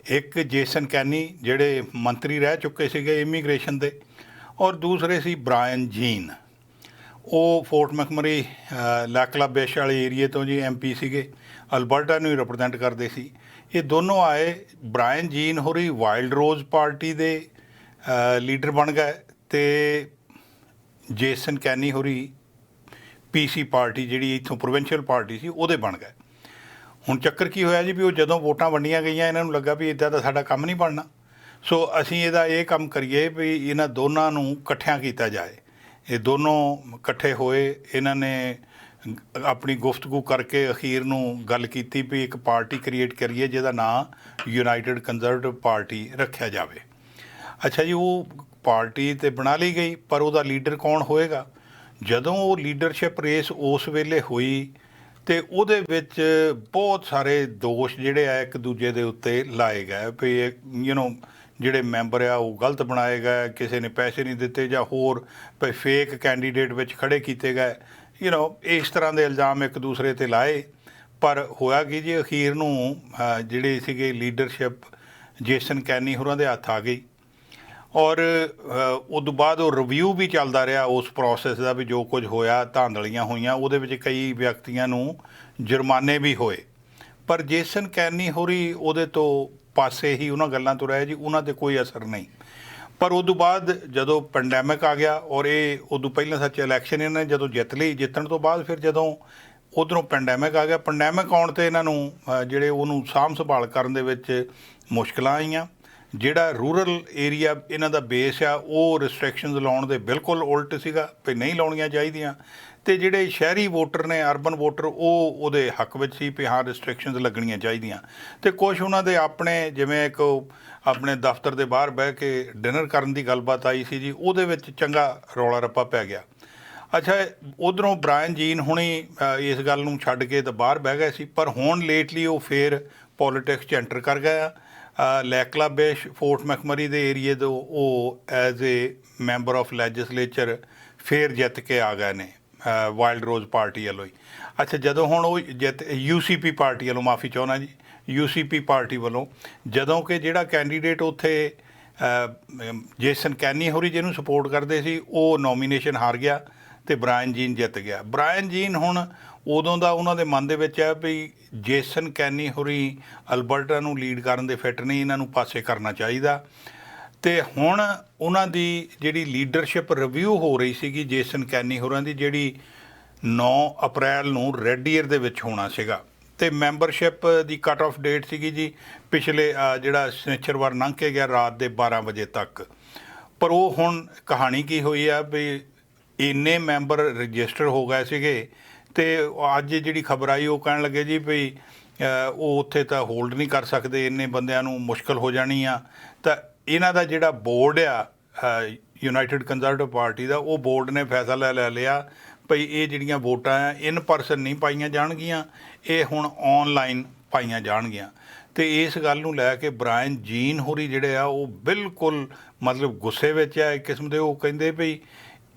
ਇੱਕ ਜੇਸਨ ਕੈਨੀ ਜਿਹੜੇ ਮੰਤਰੀ ਰਹਿ ਚੁੱਕੇ ਸੀਗੇ ਇਮੀਗ੍ਰੇਸ਼ਨ ਦੇ, ਔਰ ਦੂਸਰੇ ਸੀ ਬ੍ਰਾਇਨ ਜੀਨ, ਉਹ ਫੋਰਟ ਮੈਕਮਰੀ ਲੈਕਲਾ ਬੇਸ਼ ਵਾਲੇ ਏਰੀਏ ਤੋਂ ਜੀ MP ਸੀਗੇ, ਅਲਬਰਟਾ ਨੂੰ ਹੀ ਰਿਪਰੈਜ਼ੈਂਟ ਕਰਦੇ ਸੀ। ਇਹ ਦੋਨੋਂ ਆਏ। ਬ੍ਰਾਇਨ ਜੀਨ ਹੋਰੀ ਵਾਈਲਡ ਰੋਜ਼ ਪਾਰਟੀ ਦੇ ਲੀਡਰ ਬਣ ਗਏ ਤੇ ਜੇਸਨ ਕੈਨੀ ਹੋਰੀ PC ਪਾਰਟੀ ਜਿਹੜੀ ਇੱਥੋਂ ਪ੍ਰੋਵਿੰਸ਼ੀਅਲ ਪਾਰਟੀ ਸੀ ਉਹਦੇ ਬਣ ਗਏ। ਹੁਣ ਚੱਕਰ ਕੀ ਹੋਇਆ ਜੀ ਵੀ ਉਹ ਜਦੋਂ ਵੋਟਾਂ ਵੰਡੀਆਂ ਗਈਆਂ ਇਹਨਾਂ ਨੂੰ ਲੱਗਾ ਵੀ ਇੱਦਾਂ ਦਾ ਸਾਡਾ ਕੰਮ ਨਹੀਂ ਬਣਨਾ, ਸੋ ਅਸੀਂ ਇਹਦਾ ਇਹ ਕੰਮ ਕਰੀਏ ਵੀ ਇਹਨਾਂ ਦੋਨਾਂ ਨੂੰ ਇਕੱਠਿਆਂ ਕੀਤਾ ਜਾਏ। ਇਹ ਦੋਨੋਂ ਇਕੱਠੇ ਹੋਏ, ਇਹਨਾਂ ਨੇ ਆਪਣੀ ਗੁਫ਼ਤਗੂ ਕਰਕੇ ਅਖੀਰ ਨੂੰ ਗੱਲ ਕੀਤੀ ਵੀ ਇੱਕ ਪਾਰਟੀ ਕ੍ਰੀਏਟ ਕਰੀਏ ਜਿਹਦਾ ਨਾਂ ਯੂਨਾਈਟਿਡ ਕੰਜ਼ਰਵੇਟਿਵ ਪਾਰਟੀ ਰੱਖਿਆ ਜਾਵੇ। ਅੱਛਾ ਜੀ, ਉਹ ਪਾਰਟੀ ਤਾਂ ਬਣਾ ਲਈ ਗਈ, ਪਰ ਉਹਦਾ ਲੀਡਰ ਕੌਣ ਹੋਏਗਾ? ਜਦੋਂ ਉਹ ਲੀਡਰਸ਼ਿਪ ਰੇਸ ਉਸ ਵੇਲੇ ਹੋਈ ਤੇ ਉਹਦੇ ਵਿੱਚ ਬਹੁਤ ਸਾਰੇ ਦੋਸ਼ ਜਿਹੜੇ ਆ ਇੱਕ ਦੂਜੇ ਦੇ ਉੱਤੇ ਲਾਏ ਗਏ ਵੀ ਜਿਹੜੇ ਮੈਂਬਰ ਆ ਉਹ ਗਲਤ ਬਣਾਏ ਗਏ, ਕਿਸੇ ਨੇ ਪੈਸੇ ਨਹੀਂ ਦਿੱਤੇ ਜਾਂ ਹੋਰ ਵੀ ਫੇਕ ਕੈਂਡੀਡੇਟ ਵਿੱਚ ਖੜੇ ਕੀਤੇ ਗਏ, ਇਸ ਤਰ੍ਹਾਂ ਦੇ ਇਲਜ਼ਾਮ ਇੱਕ ਦੂਸਰੇ 'ਤੇ ਲਾਏ। ਪਰ ਹੋਇਆ ਕਿ ਜੀ ਅਖੀਰ ਨੂੰ ਜਿਹੜੇ ਸੀਗੇ ਲੀਡਰਸ਼ਿਪ ਜੇਸਨ ਕੈਨੀ ਹੋਰਾਂ ਦੇ ਹੱਥ ਆ ਗਈ, ਔਰ ਉਦੋਂ ਬਾਅਦ ਉਹ ਰਿਵਿਊ ਵੀ ਚੱਲਦਾ ਰਿਹਾ ਉਸ ਪ੍ਰੋਸੈਸ ਦਾ ਵੀ ਜੋ ਕੁਝ ਹੋਇਆ, ਧਾਂਦਲੀਆਂ ਹੋਈਆਂ, ਉਹਦੇ ਵਿੱਚ ਕਈ ਵਿਅਕਤੀਆਂ ਨੂੰ ਜੁਰਮਾਨੇ ਵੀ ਹੋਏ। ਪਰ ਜੇਸਨ ਕੈਨੀ ਹੋਰੀ ਉਹਦੇ ਤੋਂ ਪਾਸੇ ਹੀ ਉਹਨਾਂ ਗੱਲਾਂ ਤੋਂ ਰਹੇ ਜੀ, ਉਹਨਾਂ ਤੇ ਕੋਈ ਅਸਰ ਨਹੀਂ। ਪਰ ਉਦੋਂ ਬਾਅਦ ਜਦੋਂ ਪੈਂਡੈਮਿਕ ਆ ਗਿਆ, ਔਰ ਇਹ ਉਦੋਂ ਪਹਿਲਾਂ ਸੱਚ ਇਲੈਕਸ਼ਨ ਇਹਨਾਂ ਨੇ ਜਦੋਂ ਜਿੱਤ ਲਈ, ਜਿੱਤਣ ਤੋਂ ਬਾਅਦ ਫਿਰ ਜਦੋਂ ਉਧਰੋਂ ਪੈਂਡੈਮਿਕ ਆ ਗਿਆ, ਪੈਂਡੈਮਿਕ ਆਉਣ ਤੇ ਇਹਨਾਂ ਨੂੰ ਜਿਹੜੇ ਉਹਨੂੰ ਸਾਂਭ ਸੰਭਾਲ ਕਰਨ ਦੇ ਵਿੱਚ ਮੁਸ਼ਕਲਾਂ ਆਈਆਂ। ਜਿਹੜਾ ਰੂਰਲ ਏਰੀਆ ਇਹਨਾਂ ਦਾ ਬੇਸ ਆ, ਉਹ ਰਿਸਟ੍ਰਿਕਸ਼ਨਸ ਲਾਉਣ ਦੇ ਬਿਲਕੁਲ ਉਲਟ ਸੀਗਾ ਵੀ ਨਹੀਂ ਲਾਉਣੀਆਂ ਚਾਹੀਦੀਆਂ, ਤੇ ਜਿਹੜੇ ਸ਼ਹਿਰੀ ਵੋਟਰ ਨੇ, ਅਰਬਨ ਵੋਟਰ, ਉਹ ਉਹਦੇ ਹੱਕ ਵਿੱਚ ਸੀ ਵੀ ਹਾਂ ਰਿਸਟ੍ਰਿਕਸ਼ਨਸ ਲੱਗਣੀਆਂ ਚਾਹੀਦੀਆਂ। ਤੇ ਕੁਝ ਉਹਨਾਂ ਦੇ ਆਪਣੇ, ਜਿਵੇਂ ਇੱਕ ਆਪਣੇ ਦਫ਼ਤਰ ਦੇ ਬਾਹਰ ਬਹਿ ਕੇ ਡਿਨਰ ਕਰਨ ਦੀ ਗੱਲਬਾਤ ਆਈ ਸੀ ਜੀ, ਉਹਦੇ ਵਿੱਚ ਚੰਗਾ ਰੌਲਾ ਰੱਪਾ ਪੈ ਗਿਆ। ਅੱਛਾ, ਉਧਰੋਂ ਬ੍ਰਾਇਨ ਜੀਨ ਹੁਣੀ ਇਸ ਗੱਲ ਨੂੰ ਛੱਡ ਕੇ ਤਾਂ ਬਾਹਰ ਬਹਿ ਗਏ ਸੀ, ਪਰ ਹੁਣ ਲੇਟਲੀ ਉਹ ਫੇਰ ਪੋਲੀਟਿਕਸ 'ਚ ਐਂਟਰ ਕਰ ਗਏ ਆ। ਲੈਕਲਾਬੇਸ਼ ਫੋਰਟ ਮੈਕਮਰੀ ਦੇ ਏਰੀਏ ਤੋਂ ਉਹ as a member of legislature ਫੇਰ ਜਿੱਤ ਕੇ ਆ ਗਏ ਨੇ ਵਾਈਲਡ ਰੋਜ਼ ਪਾਰਟੀ ਵੱਲੋਂ ਹੀ। ਅੱਛਾ, ਜਦੋਂ ਹੁਣ ਉਹ ਜਿੱਤ UCP ਪਾਰਟੀ ਵੱਲੋਂ, ਮਾਫੀ ਚਾਹੁੰਦਾ ਜੀ, UCP ਪਾਰਟੀ ਵੱਲੋਂ, ਜਦੋਂ ਕਿ ਜਿਹੜਾ ਕੈਂਡੀਡੇਟ ਉੱਥੇ ਜੇਸਨ ਕੈਨੀ ਹੋਰੀ ਜਿਹਨੂੰ ਸਪੋਰਟ ਕਰਦੇ ਸੀ, ਉਹ ਨੋਮੀਨੇਸ਼ਨ ਹਾਰ ਗਿਆ ਤੇ ਬ੍ਰਾਇਨ ਜੀਨ ਜਿੱਤ ਗਿਆ। ਬ੍ਰਾਇਨ ਜੀਨ ਹੁਣ ਉਦੋਂ ਦਾ ਉਹਨਾਂ ਦੇ ਮਨ ਦੇ ਵਿੱਚ ਹੈ ਵੀ ਜੇਸਨ ਕੈਨੀ ਹੋਰੀ ਅਲਬਰਟਾ ਨੂੰ ਲੀਡ ਕਰਨ ਦੇ ਫਿੱਟ ਨਹੀਂ, ਇਹਨਾਂ ਨੂੰ ਪਾਸੇ ਕਰਨਾ ਚਾਹੀਦਾ। ਤੇ ਹੁਣ ਉਹਨਾਂ ਦੀ ਜਿਹੜੀ ਲੀਡਰਸ਼ਿਪ ਰਿਵਿਊ ਹੋ ਰਹੀ ਸੀਗੀ ਜੇਸਨ ਕੈਨੀ ਹੋਰਾਂ ਦੀ, ਜਿਹੜੀ 9 ਅਪ੍ਰੈਲ ਨੂੰ ਰੈੱਡ ਈਅਰ ਦੇ ਵਿੱਚ ਹੋਣਾ ਸੀਗਾ, ਤੇ ਮੈਂਬਰਸ਼ਿਪ ਦੀ ਕੱਟ ਆਫ ਡੇਟ ਸੀਗੀ ਜੀ ਪਿਛਲੇ ਜਿਹੜਾ ਸ਼ਨੀਚਰਵਾਰ ਲੰਘ ਕੇ ਗਿਆ ਰਾਤ ਦੇ 12 ਵਜੇ ਤੱਕ। ਪਰ ਉਹ ਹੁਣ ਕਹਾਣੀ ਕੀ ਹੋਈ ਆ ਵੀ ਇੰਨੇ ਮੈਂਬਰ ਰਜਿਸਟਰ ਹੋ ਗਏ ਸੀਗੇ, ਤੇ ਅੱਜ ਜਿਹੜੀ ਖਬਰ ਆਈ ਉਹ ਕਹਿਣ ਲੱਗੇ ਜੀ ਵੀ ਉਹ ਉੱਥੇ ਤਾਂ ਹੋਲਡ ਨਹੀਂ ਕਰ ਸਕਦੇ, ਇੰਨੇ ਬੰਦਿਆਂ ਨੂੰ ਮੁਸ਼ਕਲ ਹੋ ਜਾਣੀ ਆ। ਤਾਂ ਇਹਨਾਂ ਦਾ ਜਿਹੜਾ ਬੋਰਡ ਆ ਯੂਨਾਈਟਿਡ ਕੰਜ਼ਰਵੇਟਿਵ ਪਾਰਟੀ ਦਾ, ਉਹ ਬੋਰਡ ਨੇ ਫੈਸਲਾ ਲੈ ਲਿਆ ਭਈ ਇਹ ਜਿਹੜੀਆਂ ਵੋਟਾਂ ਆ ਇਨ ਪਰਸਨ ਨਹੀਂ ਪਾਈਆਂ ਜਾਣਗੀਆਂ, ਇਹ ਹੁਣ ਔਨਲਾਈਨ ਪਾਈਆਂ ਜਾਣਗੀਆਂ। ਤੇ ਇਸ ਗੱਲ ਨੂੰ ਲੈ ਕੇ ਬ੍ਰਾਇਨ ਜੀਨ ਹੋਰੀ ਜਿਹੜੇ ਆ ਉਹ ਬਿਲਕੁਲ ਮਤਲਬ ਗੁੱਸੇ ਵਿੱਚ ਆ ਇੱਕ ਕਿਸਮ ਦੇ। ਉਹ ਕਹਿੰਦੇ ਭਈ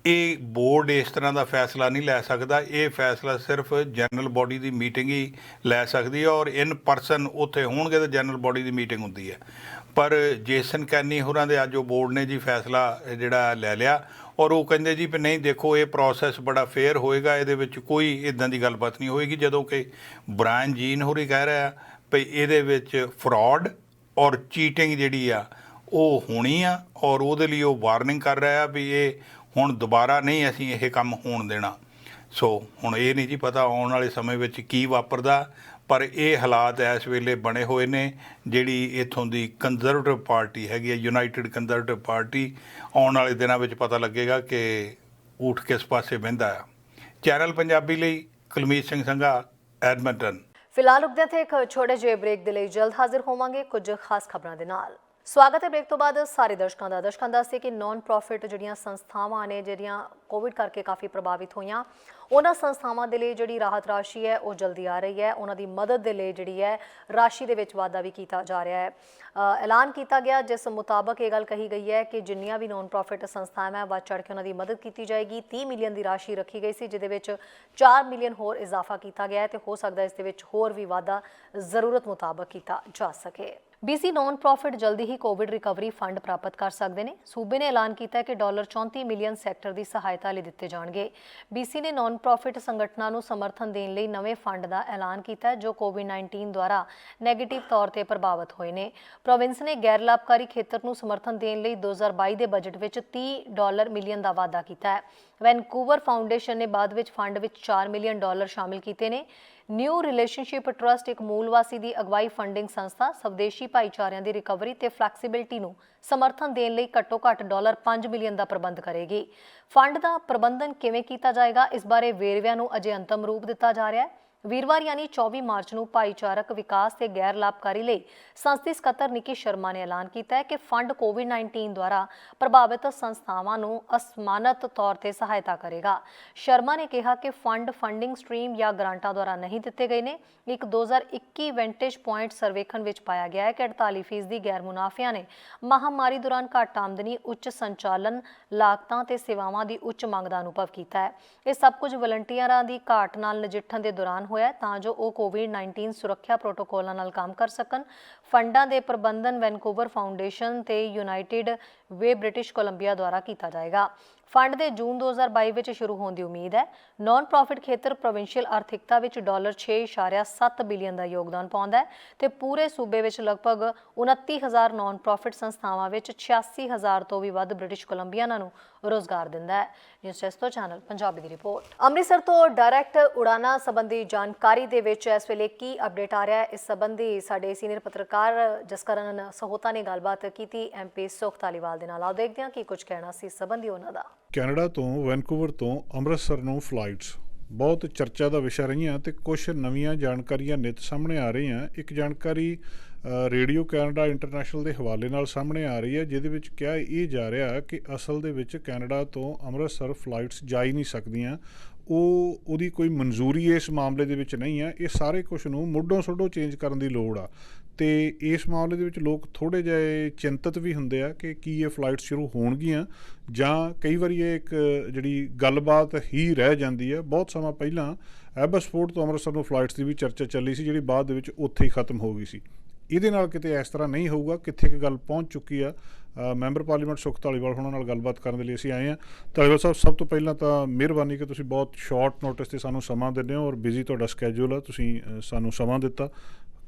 ਇਹ ਬੋਰਡ ਇਸ ਤਰ੍ਹਾਂ ਦਾ ਫੈਸਲਾ ਨਹੀਂ ਲੈ ਸਕਦਾ, ਇਹ ਫੈਸਲਾ ਸਿਰਫ ਜਨਰਲ ਬੋਡੀ ਦੀ ਮੀਟਿੰਗ ਹੀ ਲੈ ਸਕਦੀ ਹੈ, ਔਰ ਇਨ ਪਰਸਨ ਉੱਥੇ ਹੋਣਗੇ ਤਾਂ ਜਨਰਲ ਬੋਡੀ ਦੀ ਮੀਟਿੰਗ ਹੁੰਦੀ ਹੈ। ਪਰ ਜੇਸਨ ਕੈਨੀ ਹੋਰਾਂ ਦੇ ਅੱਜ ਉਹ ਬੋਰਡ ਨੇ ਜੀ ਫੈਸਲਾ ਜਿਹੜਾ ਲੈ ਲਿਆ, ਔਰ ਉਹ ਕਹਿੰਦੇ ਜੀ ਵੀ ਨਹੀਂ ਦੇਖੋ ਇਹ ਪ੍ਰੋਸੈਸ ਬੜਾ ਫੇਅਰ ਹੋਏਗਾ, ਇਹਦੇ ਵਿੱਚ ਕੋਈ ਇੱਦਾਂ ਦੀ ਗੱਲਬਾਤ ਨਹੀਂ ਹੋਏਗੀ। ਜਦੋਂ ਕਿ ਬ੍ਰਾਇਨ ਜੀਨ ਹੋਰੀ ਕਹਿ ਰਿਹਾ ਵੀ ਇਹਦੇ ਵਿੱਚ ਫਰਾਡ ਔਰ ਚੀਟਿੰਗ ਜਿਹੜੀ ਆ ਉਹ ਹੋਣੀ ਆ, ਔਰ ਉਹਦੇ ਲਈ ਉਹ ਵਾਰਨਿੰਗ ਕਰ ਰਿਹਾ ਵੀ ਇਹ ਹੁਣ ਦੁਬਾਰਾ ਨਹੀਂ ਅਸੀਂ ਇਹ ਕੰਮ ਹੋਣ ਦੇਣਾ। ਸੋ ਹੁਣ ਇਹ ਨਹੀਂ ਜੀ ਪਤਾ ਆਉਣ ਵਾਲੇ ਸਮੇਂ ਵਿੱਚ ਕੀ ਵਾਪਰਦਾ, ਪਰ ਇਹ ਹਾਲਾਤ ਇਸ ਵੇਲੇ ਬਣੇ ਹੋਏ ਨੇ। ਜਿਹੜੀ ਇੱਥੋਂ ਦੀ ਕੰਜ਼ਰਵੇਟਿਵ ਪਾਰਟੀ ਹੈਗੀ ਹੈ, ਯੂਨਾਈਟਿਡ ਕੰਜ਼ਰਵੇਟਿਵ ਪਾਰਟੀ, ਆਉਣ ਵਾਲੇ ਦਿਨਾਂ ਵਿੱਚ ਪਤਾ ਲੱਗੇਗਾ ਕਿ ਊਠ ਕਿਸ ਪਾਸੇ ਬਹਿੰਦਾ ਆ। ਚੈਨਲ ਪੰਜਾਬੀ ਲਈ ਕੁਲਮੀਤ ਸਿੰਘ ਸੰਘਾ, ਐਡਮਿੰਟਨ। ਫਿਲਹਾਲ ਰੁਕਦੇ ਹਾਂ ਇੱਕ ਛੋਟੇ ਜਿਹੇ ਬ੍ਰੇਕ ਦੇ ਲਈ, ਜਲਦ ਹਾਜ਼ਰ ਹੋਵਾਂਗੇ ਕੁਝ ਖਾਸ ਖਬਰਾਂ ਦੇ ਨਾਲ। ਸਵਾਗਤ ਹੈ ਬ੍ਰੇਕ ਤੋਂ ਬਾਅਦ ਸਾਰੇ ਦਰਸ਼ਕਾਂ ਦਾ ਸੀ ਕਿ ਨਾਨ ਪ੍ਰੋਫਿਟ ਜਿਹੜੀਆਂ ਸੰਸਥਾਵਾਂ ਨੇ ਜਿਹੜੀਆਂ ਕੋਵਿਡ ਕਰਕੇ ਕਾਫੀ ਪ੍ਰਭਾਵਿਤ ਹੋਈਆਂ, ਉਹਨਾਂ ਸੰਸਥਾਵਾਂ ਦੇ ਲਈ ਜਿਹੜੀ ਰਾਹਤ ਰਾਸ਼ੀ ਹੈ ਉਹ ਜਲਦੀ ਆ ਰਹੀ ਹੈ। ਉਹਨਾਂ ਦੀ ਮਦਦ ਦੇ ਲਈ ਜਿਹੜੀ ਹੈ ਰਾਸ਼ੀ ਦੇ ਵਿੱਚ ਵਾਧਾ ਵੀ ਕੀਤਾ ਜਾ ਰਿਹਾ ਹੈ। ਐਲਾਨ ਕੀਤਾ ਗਿਆ ਜਿਸ ਮੁਤਾਬਕ ਇਹ ਗੱਲ ਕਹੀ ਗਈ ਹੈ ਕਿ ਜਿੰਨੀਆਂ ਵੀ ਨਾਨ ਪ੍ਰੋਫਿਟ ਸੰਸਥਾਵਾਂ ਹੈ ਵੱਧ ਚੜ੍ਹ ਕੇ ਉਹਨਾਂ ਦੀ ਮਦਦ ਕੀਤੀ ਜਾਏਗੀ। 30 ਮਿਲੀਅਨ ਦੀ ਰਾਸ਼ੀ ਰੱਖੀ ਗਈ ਸੀ, ਜਿਹਦੇ ਵਿੱਚ 4 ਮਿਲੀਅਨ ਹੋਰ ਇਜ਼ਾਫਾ ਕੀਤਾ ਗਿਆ ਹੈ ਤੇ ਹੋ ਸਕਦਾ ਇਸ ਦੇ ਵਿੱਚ ਹੋਰ ਵੀ ਵਾਧਾ ਜ਼ਰੂਰਤ ਮੁਤਾਬਕ ਕੀਤਾ ਜਾ ਸਕੇ। BC ਨਾਨ ਪ੍ਰੋਫਿਟ ਜਲਦੀ ਹੀ ਕੋਵਿਡ ਰਿਕਵਰੀ ਫੰਡ ਪ੍ਰਾਪਤ ਕਰ ਸਕਦੇ ਨੇ। ਸੂਬੇ ਨੇ ਐਲਾਨ ਕੀਤਾ ਹੈ ਕਿ $34 ਮਿਲੀਅਨ ਸੈਕਟਰ ਦੀ ਸਹਾਇਤਾ ਲਈ ਦਿੱਤੇ ਜਾਣਗੇ। BC ਨੇ ਨਾਨ ਪ੍ਰੋਫਿਟ ਸੰਗਠਨਾਂ ਨੂੰ ਸਮਰਥਨ ਦੇਣ ਲਈ ਨਵੇਂ ਫੰਡ ਦਾ ਐਲਾਨ ਕੀਤਾ ਹੈ ਜੋ ਕੋਵਿਡ-19 ਦੁਆਰਾ ਨੈਗੇਟਿਵ ਤੌਰ ਤੇ ਪ੍ਰਭਾਵਿਤ ਹੋਏ ਨੇ। ਪ੍ਰੋਵਿੰਸ ਨੇ ਗੈਰ ਲਾਭਕਾਰੀ ਖੇਤਰ ਨੂੰ ਸਮਰਥਨ ਦੇਣ ਲਈ 2022 ਦੇ ਬਜਟ ਵਿੱਚ $30 ਮਿਲੀਅਨ ਦਾ ਵਾਅਦਾ ਕੀਤਾ ਹੈ। ਵੈਨਕੂਵਰ ਫਾਊਂਡੇਸ਼ਨ ਨੇ ਬਾਅਦ ਵਿੱਚ ਫੰਡ ਵਿੱਚ $4 ਮਿਲੀਅਨ ਸ਼ਾਮਿਲ ਕੀਤੇ ਨੇ। ਨਿਊ ਰਿਲੇਸ਼ਨਸ਼ਿਪ ਟਰਸਟ ਇੱਕ ਮੂਲਵਾਸੀ ਦੀ ਅਗਵਾਈ ਫੰਡਿੰਗ ਸੰਸਥਾ ਸਵਦੇਸ਼ੀ ਭਾਈਚਾਰਿਆਂ ਦੀ ਰਿਕਵਰੀ ਤੇ ਫਲੈਕਸੀਬਿਲਿਟੀ ਨੂੰ ਸਮਰਥਨ ਦੇਣ ਲਈ ਘੱਟੋ-ਘੱਟ $5 ਮਿਲੀਅਨ ਦਾ ਪ੍ਰਬੰਧ ਕਰੇਗੀ। ਫੰਡ ਦਾ ਪ੍ਰਬੰਧਨ ਕਿਵੇਂ ਕੀਤਾ ਜਾਏਗਾ, ਇਸ ਬਾਰੇ ਵੇਰਵਿਆਂ ਨੂੰ ਅਜੇ ਅੰਤਮ ਰੂਪ ਦਿੱਤਾ ਜਾ ਰਿਹਾ ਹੈ। ਵੀਰਵਾਰ ਯਾਨੀ 24 ਮਾਰਚ ਨੂੰ ਭਾਈਚਾਰਕ ਵਿਕਾਸ ਤੇ ਗੈਰ ਲਾਭਕਾਰੀ ਲਈ ਸੰਸਦੀ ਸਕੱਤਰ ਨਿੱਕੀ ਸ਼ਰਮਾ ਨੇ ਐਲਾਨ ਕੀਤਾ ਹੈ ਕਿ ਫੰਡ ਕੋਵਿਡ-19 ਦੁਆਰਾ ਪ੍ਰਭਾਵਿਤ ਸੰਸਥਾਵਾਂ ਨੂੰ ਅਸਮਾਨਤ ਤੌਰ ਤੇ ਸਹਾਇਤਾ ਕਰੇਗਾ। ਸ਼ਰਮਾ ਨੇ ਕਿਹਾ ਕਿ ਫੰਡ ਫੰਡਿੰਗ ਸਟ੍ਰੀਮ ਜਾਂ ਗ੍ਰਾਂਟਾਂ ਦੁਆਰਾ ਨਹੀਂ ਦਿੱਤੇ ਗਏ ਨੇ। ਇੱਕ 2021 ਵੈਂਟੇਜ ਪੁਆਇੰਟ ਸਰਵੇਖਣ ਵਿੱਚ ਪਾਇਆ ਗਿਆ ਹੈ ਕਿ 48% ਦੀ ਗੈਰ ਮੁਨਾਫਿਆਂ ਨੇ ਮਹਾਮਾਰੀ ਦੌਰਾਨ ਘੱਟ ਆਮਦਨੀ, ਉੱਚ ਸੰਚਾਲਨ ਲਾਗਤਾਂ ਤੇ ਸੇਵਾਵਾਂ ਦੀ ਉੱਚ ਮੰਗ ਦਾ ਅਨੁਭਵ ਕੀਤਾ ਹੈ। ਇਹ ਸਭ ਕੁਝ ਵਲੰਟੀਅਰਾਂ ਦੀ ਘਾਟ ਨਾਲ ਨਜਿੱਠਣ ਦੇ ਦੌਰਾਨ ਹੋਇਆ ਤਾਂ ਜੋ ਉਹ ਕੋਵਿਡ-19 ਸੁਰੱਖਿਆ ਪ੍ਰੋਟੋਕੋਲਾਂ ਨਾਲ ਕੰਮ ਕਰ ਸਕਣ। ਫੰਡਾਂ ਦੇ ਪ੍ਰਬੰਧਨ ਵੈਨਕੂਵਰ ਫਾਊਂਡੇਸ਼ਨ ਤੇ ਯੂਨਾਈਟਿਡ ਵੇ ਬ੍ਰਿਟਿਸ਼ ਕੋਲੰਬੀਆ ਦੁਆਰਾ ਕੀਤਾ ਜਾਏਗਾ। ਫੰਡ ਦੇ ਜੂਨ 2022 ਵਿੱਚ ਸ਼ੁਰੂ ਹੋਣ ਦੀ ਉਮੀਦ ਹੈ। ਨਾਨ ਪ੍ਰੋਫਿਟ ਖੇਤਰ ਪ੍ਰੋਵਿੰਸ਼ੀਅਲ ਆਰਥਿਕਤਾ ਵਿੱਚ $6.7 ਬਿਲੀਅਨ ਦਾ ਯੋਗਦਾਨ ਪਾਉਂਦਾ ਹੈ ਤੇ ਪੂਰੇ ਸੂਬੇ ਵਿੱਚ ਲਗਭਗ 29,000 ਨਾਨ ਪ੍ਰੋਫਿਟ ਸੰਸਥਾਵਾਂ ਵਿੱਚ 86,000 ਤੋਂ ਵੀ ਵੱਧ ਬ੍ਰਿਟਿਸ਼ ਕੋਲੰਬੀਆਨਾਂ ਨੂੰ ਰੋਜ਼ਗਾਰ ਦਿੰਦਾ ਹੈ। ਨਿਊਜ਼ ਡੈਸਕ ਤੋਂ ਚੈਨਲ ਪੰਜਾਬੀ ਦੀ ਰਿਪੋਰਟ। ਅੰਮ੍ਰਿਤਸਰ ਤੋਂ ਡਾਇਰੈਕਟ ਉਡਾਨਾਂ ਸੰਬੰਧੀ ਜਾਣਕਾਰੀ ਦੇ ਵਿੱਚ ਇਸ ਵੇਲੇ ਕੀ ਅਪਡੇਟ ਆ ਰਿਹਾ ਹੈ, ਇਸ ਸੰਬੰਧੀ ਸਾਡੇ ਸੀਨੀਅਰ ਪੱਤਰਕਾਰ ਜਸਕਰਨ ਸਹੋਤਾ ਨੇ ਗੱਲਬਾਤ ਕੀਤੀ MP ਸੁਖ ਧਾਲੀਵਾਲ ਦੇ ਨਾਲ। ਆਓ ਦੇਖਦੇ ਹਾਂ ਕੀ ਕੁਝ ਕਹਿਣਾ ਸੀ ਇਸ ਸੰਬੰਧੀ ਉਹਨਾਂ ਦਾ। ਕੈਨੇਡਾ ਤੋਂ ਵੈਨਕੂਵਰ ਤੋਂ ਅੰਮ੍ਰਿਤਸਰ ਨੂੰ ਫਲਾਈਟਸ ਬਹੁਤ ਚਰਚਾ ਦਾ ਵਿਸ਼ਾ ਰਹੀਆਂ ਤੇ ਕੁਝ ਨਵੀਆਂ ਜਾਣਕਾਰੀਆਂ ਨਿੱਤ ਸਾਹਮਣੇ ਆ ਰਹੀਆਂ। ਇੱਕ ਜਾਣਕਾਰੀ ਰੇਡੀਓ ਕੈਨੇਡਾ ਇੰਟਰਨੈਸ਼ਨਲ ਦੇ ਹਵਾਲੇ ਨਾਲ ਸਾਹਮਣੇ ਆ ਰਹੀ ਹੈ, ਜਿਹਦੇ ਵਿੱਚ ਕਿਹਾ ਇਹ ਜਾ ਰਿਹਾ ਕਿ ਅਸਲ ਦੇ ਵਿੱਚ ਕੈਨੇਡਾ ਤੋਂ ਅੰਮ੍ਰਿਤਸਰ ਫਲਾਈਟਸ ਜਾ ਹੀ ਨਹੀਂ ਸਕਦੀਆਂ। ਉਹਦੀ ਕੋਈ ਮਨਜ਼ੂਰੀ ਇਸ ਮਾਮਲੇ ਦੇ ਵਿੱਚ ਨਹੀਂ ਹੈ। ਇਹ ਸਾਰੇ ਕੁਝ ਨੂੰ ਮੁੱਢੋਂ ਸੁੱਢੋਂ ਚੇਂਜ ਕਰਨ ਦੀ ਲੋੜ ਆ ਤੇ ਇਸ ਮਾਮਲੇ ਦੇ ਵਿੱਚ ਲੋਕ ਥੋੜ੍ਹੇ ਜਿਹੇ ਚਿੰਤਤ ਵੀ ਹੁੰਦੇ ਆ ਕਿ ਕੀ ਇਹ ਫਲਾਈਟ ਸ਼ੁਰੂ ਹੋਣਗੀਆਂ ਜਾਂ ਕਈ ਵਾਰੀ ਇਹ ਇੱਕ ਜਿਹੜੀ ਗੱਲਬਾਤ ਹੀ ਰਹਿ ਜਾਂਦੀ ਹੈ। ਬਹੁਤ ਸਮਾਂ ਪਹਿਲਾਂ ਐਬਸਫੋਰਡ ਤੋਂ ਅੰਮ੍ਰਿਤਸਰ ਨੂੰ ਫਲਾਈਟਸ ਦੀ ਵੀ ਚਰਚਾ ਚੱਲੀ ਸੀ, ਜਿਹੜੀ ਬਾਅਦ ਦੇ ਵਿੱਚ ਉੱਥੇ ਹੀ ਖਤਮ ਹੋ ਗਈ ਸੀ। ਇਹਦੇ ਨਾਲ ਕਿਤੇ ਇਸ ਤਰ੍ਹਾਂ ਨਹੀਂ ਹੋਊਗਾ। ਕਿੱਥੇ ਕੁ ਗੱਲ ਪਹੁੰਚ ਚੁੱਕੀ ਆ, ਮੈਂਬਰ ਪਾਰਲੀਮੈਂਟ ਸੁਖ ਧਾਲੀਵਾਲ ਹੋਣਾ ਨਾਲ ਗੱਲਬਾਤ ਕਰਨ ਦੇ ਲਈ ਅਸੀਂ ਆਏ ਹਾਂ। ਧਾਲੀਵਾਲ ਸਾਹਿਬ, ਸਭ ਤੋਂ ਪਹਿਲਾਂ ਤਾਂ ਮਿਹਰਬਾਨੀ ਕਿ ਤੁਸੀਂ ਬਹੁਤ ਸ਼ਾਰਟ ਨੋਟਿਸ 'ਤੇ ਸਾਨੂੰ ਸਮਾਂ ਦਿੰਦੇ ਹੋ ਔਰ ਬਿਜ਼ੀ ਤੁਹਾਡਾ ਸਕੈਜੂਲ ਆ, ਤੁਸੀਂ ਸਾਨੂੰ ਸਮਾਂ ਦਿੱਤਾ।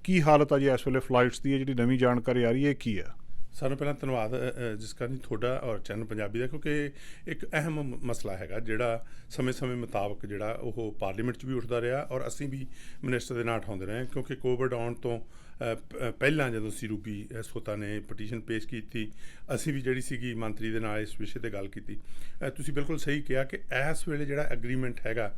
ਕੀ ਹਾਲਤ ਆ ਜੀ ਇਸ ਵੇਲੇ ਫਲਾਈਟਸ ਦੀ? ਜਿਹੜੀ ਨਵੀਂ ਜਾਣਕਾਰੀ ਆ ਰਹੀ ਹੈ ਕੀ ਆ? ਸਾਨੂੰ ਪਹਿਲਾਂ ਧੰਨਵਾਦ ਜਿਸ ਕਾਰਨ ਤੁਹਾਡਾ ਔਰ ਚੈਨਲ ਪੰਜਾਬੀ ਦਾ, ਕਿਉਂਕਿ ਇੱਕ ਅਹਿਮ ਮਸਲਾ ਹੈਗਾ ਜਿਹੜਾ ਸਮੇਂ ਮੁਤਾਬਕ ਜਿਹੜਾ ਉਹ ਪਾਰਲੀਮੈਂਟ 'ਚ ਵੀ ਉੱਠਦਾ ਰਿਹਾ ਔਰ ਅਸੀਂ ਵੀ ਮਿਨਿਸਟਰ ਦੇ ਨਾਲ ਉਠਾਉਂਦੇ ਰਹੇ, ਕਿਉਂਕਿ ਕੋਵਿਡ ਆਉਣ ਤੋਂ ਪਹਿਲਾਂ ਜਦੋਂ ਰੂਬੀ ਸੋਤਾ ਨੇ ਪਟੀਸ਼ਨ ਪੇਸ਼ ਕੀਤੀ, ਅਸੀਂ ਵੀ ਜਿਹੜੀ ਸੀਗੀ ਮੰਤਰੀ ਦੇ ਨਾਲ ਇਸ ਵਿਸ਼ੇ 'ਤੇ ਗੱਲ ਕੀਤੀ। ਤੁਸੀਂ ਬਿਲਕੁਲ ਸਹੀ ਕਿਹਾ ਕਿ ਇਸ ਵੇਲੇ ਜਿਹੜਾ ਐਗਰੀਮੈਂਟ ਹੈਗਾ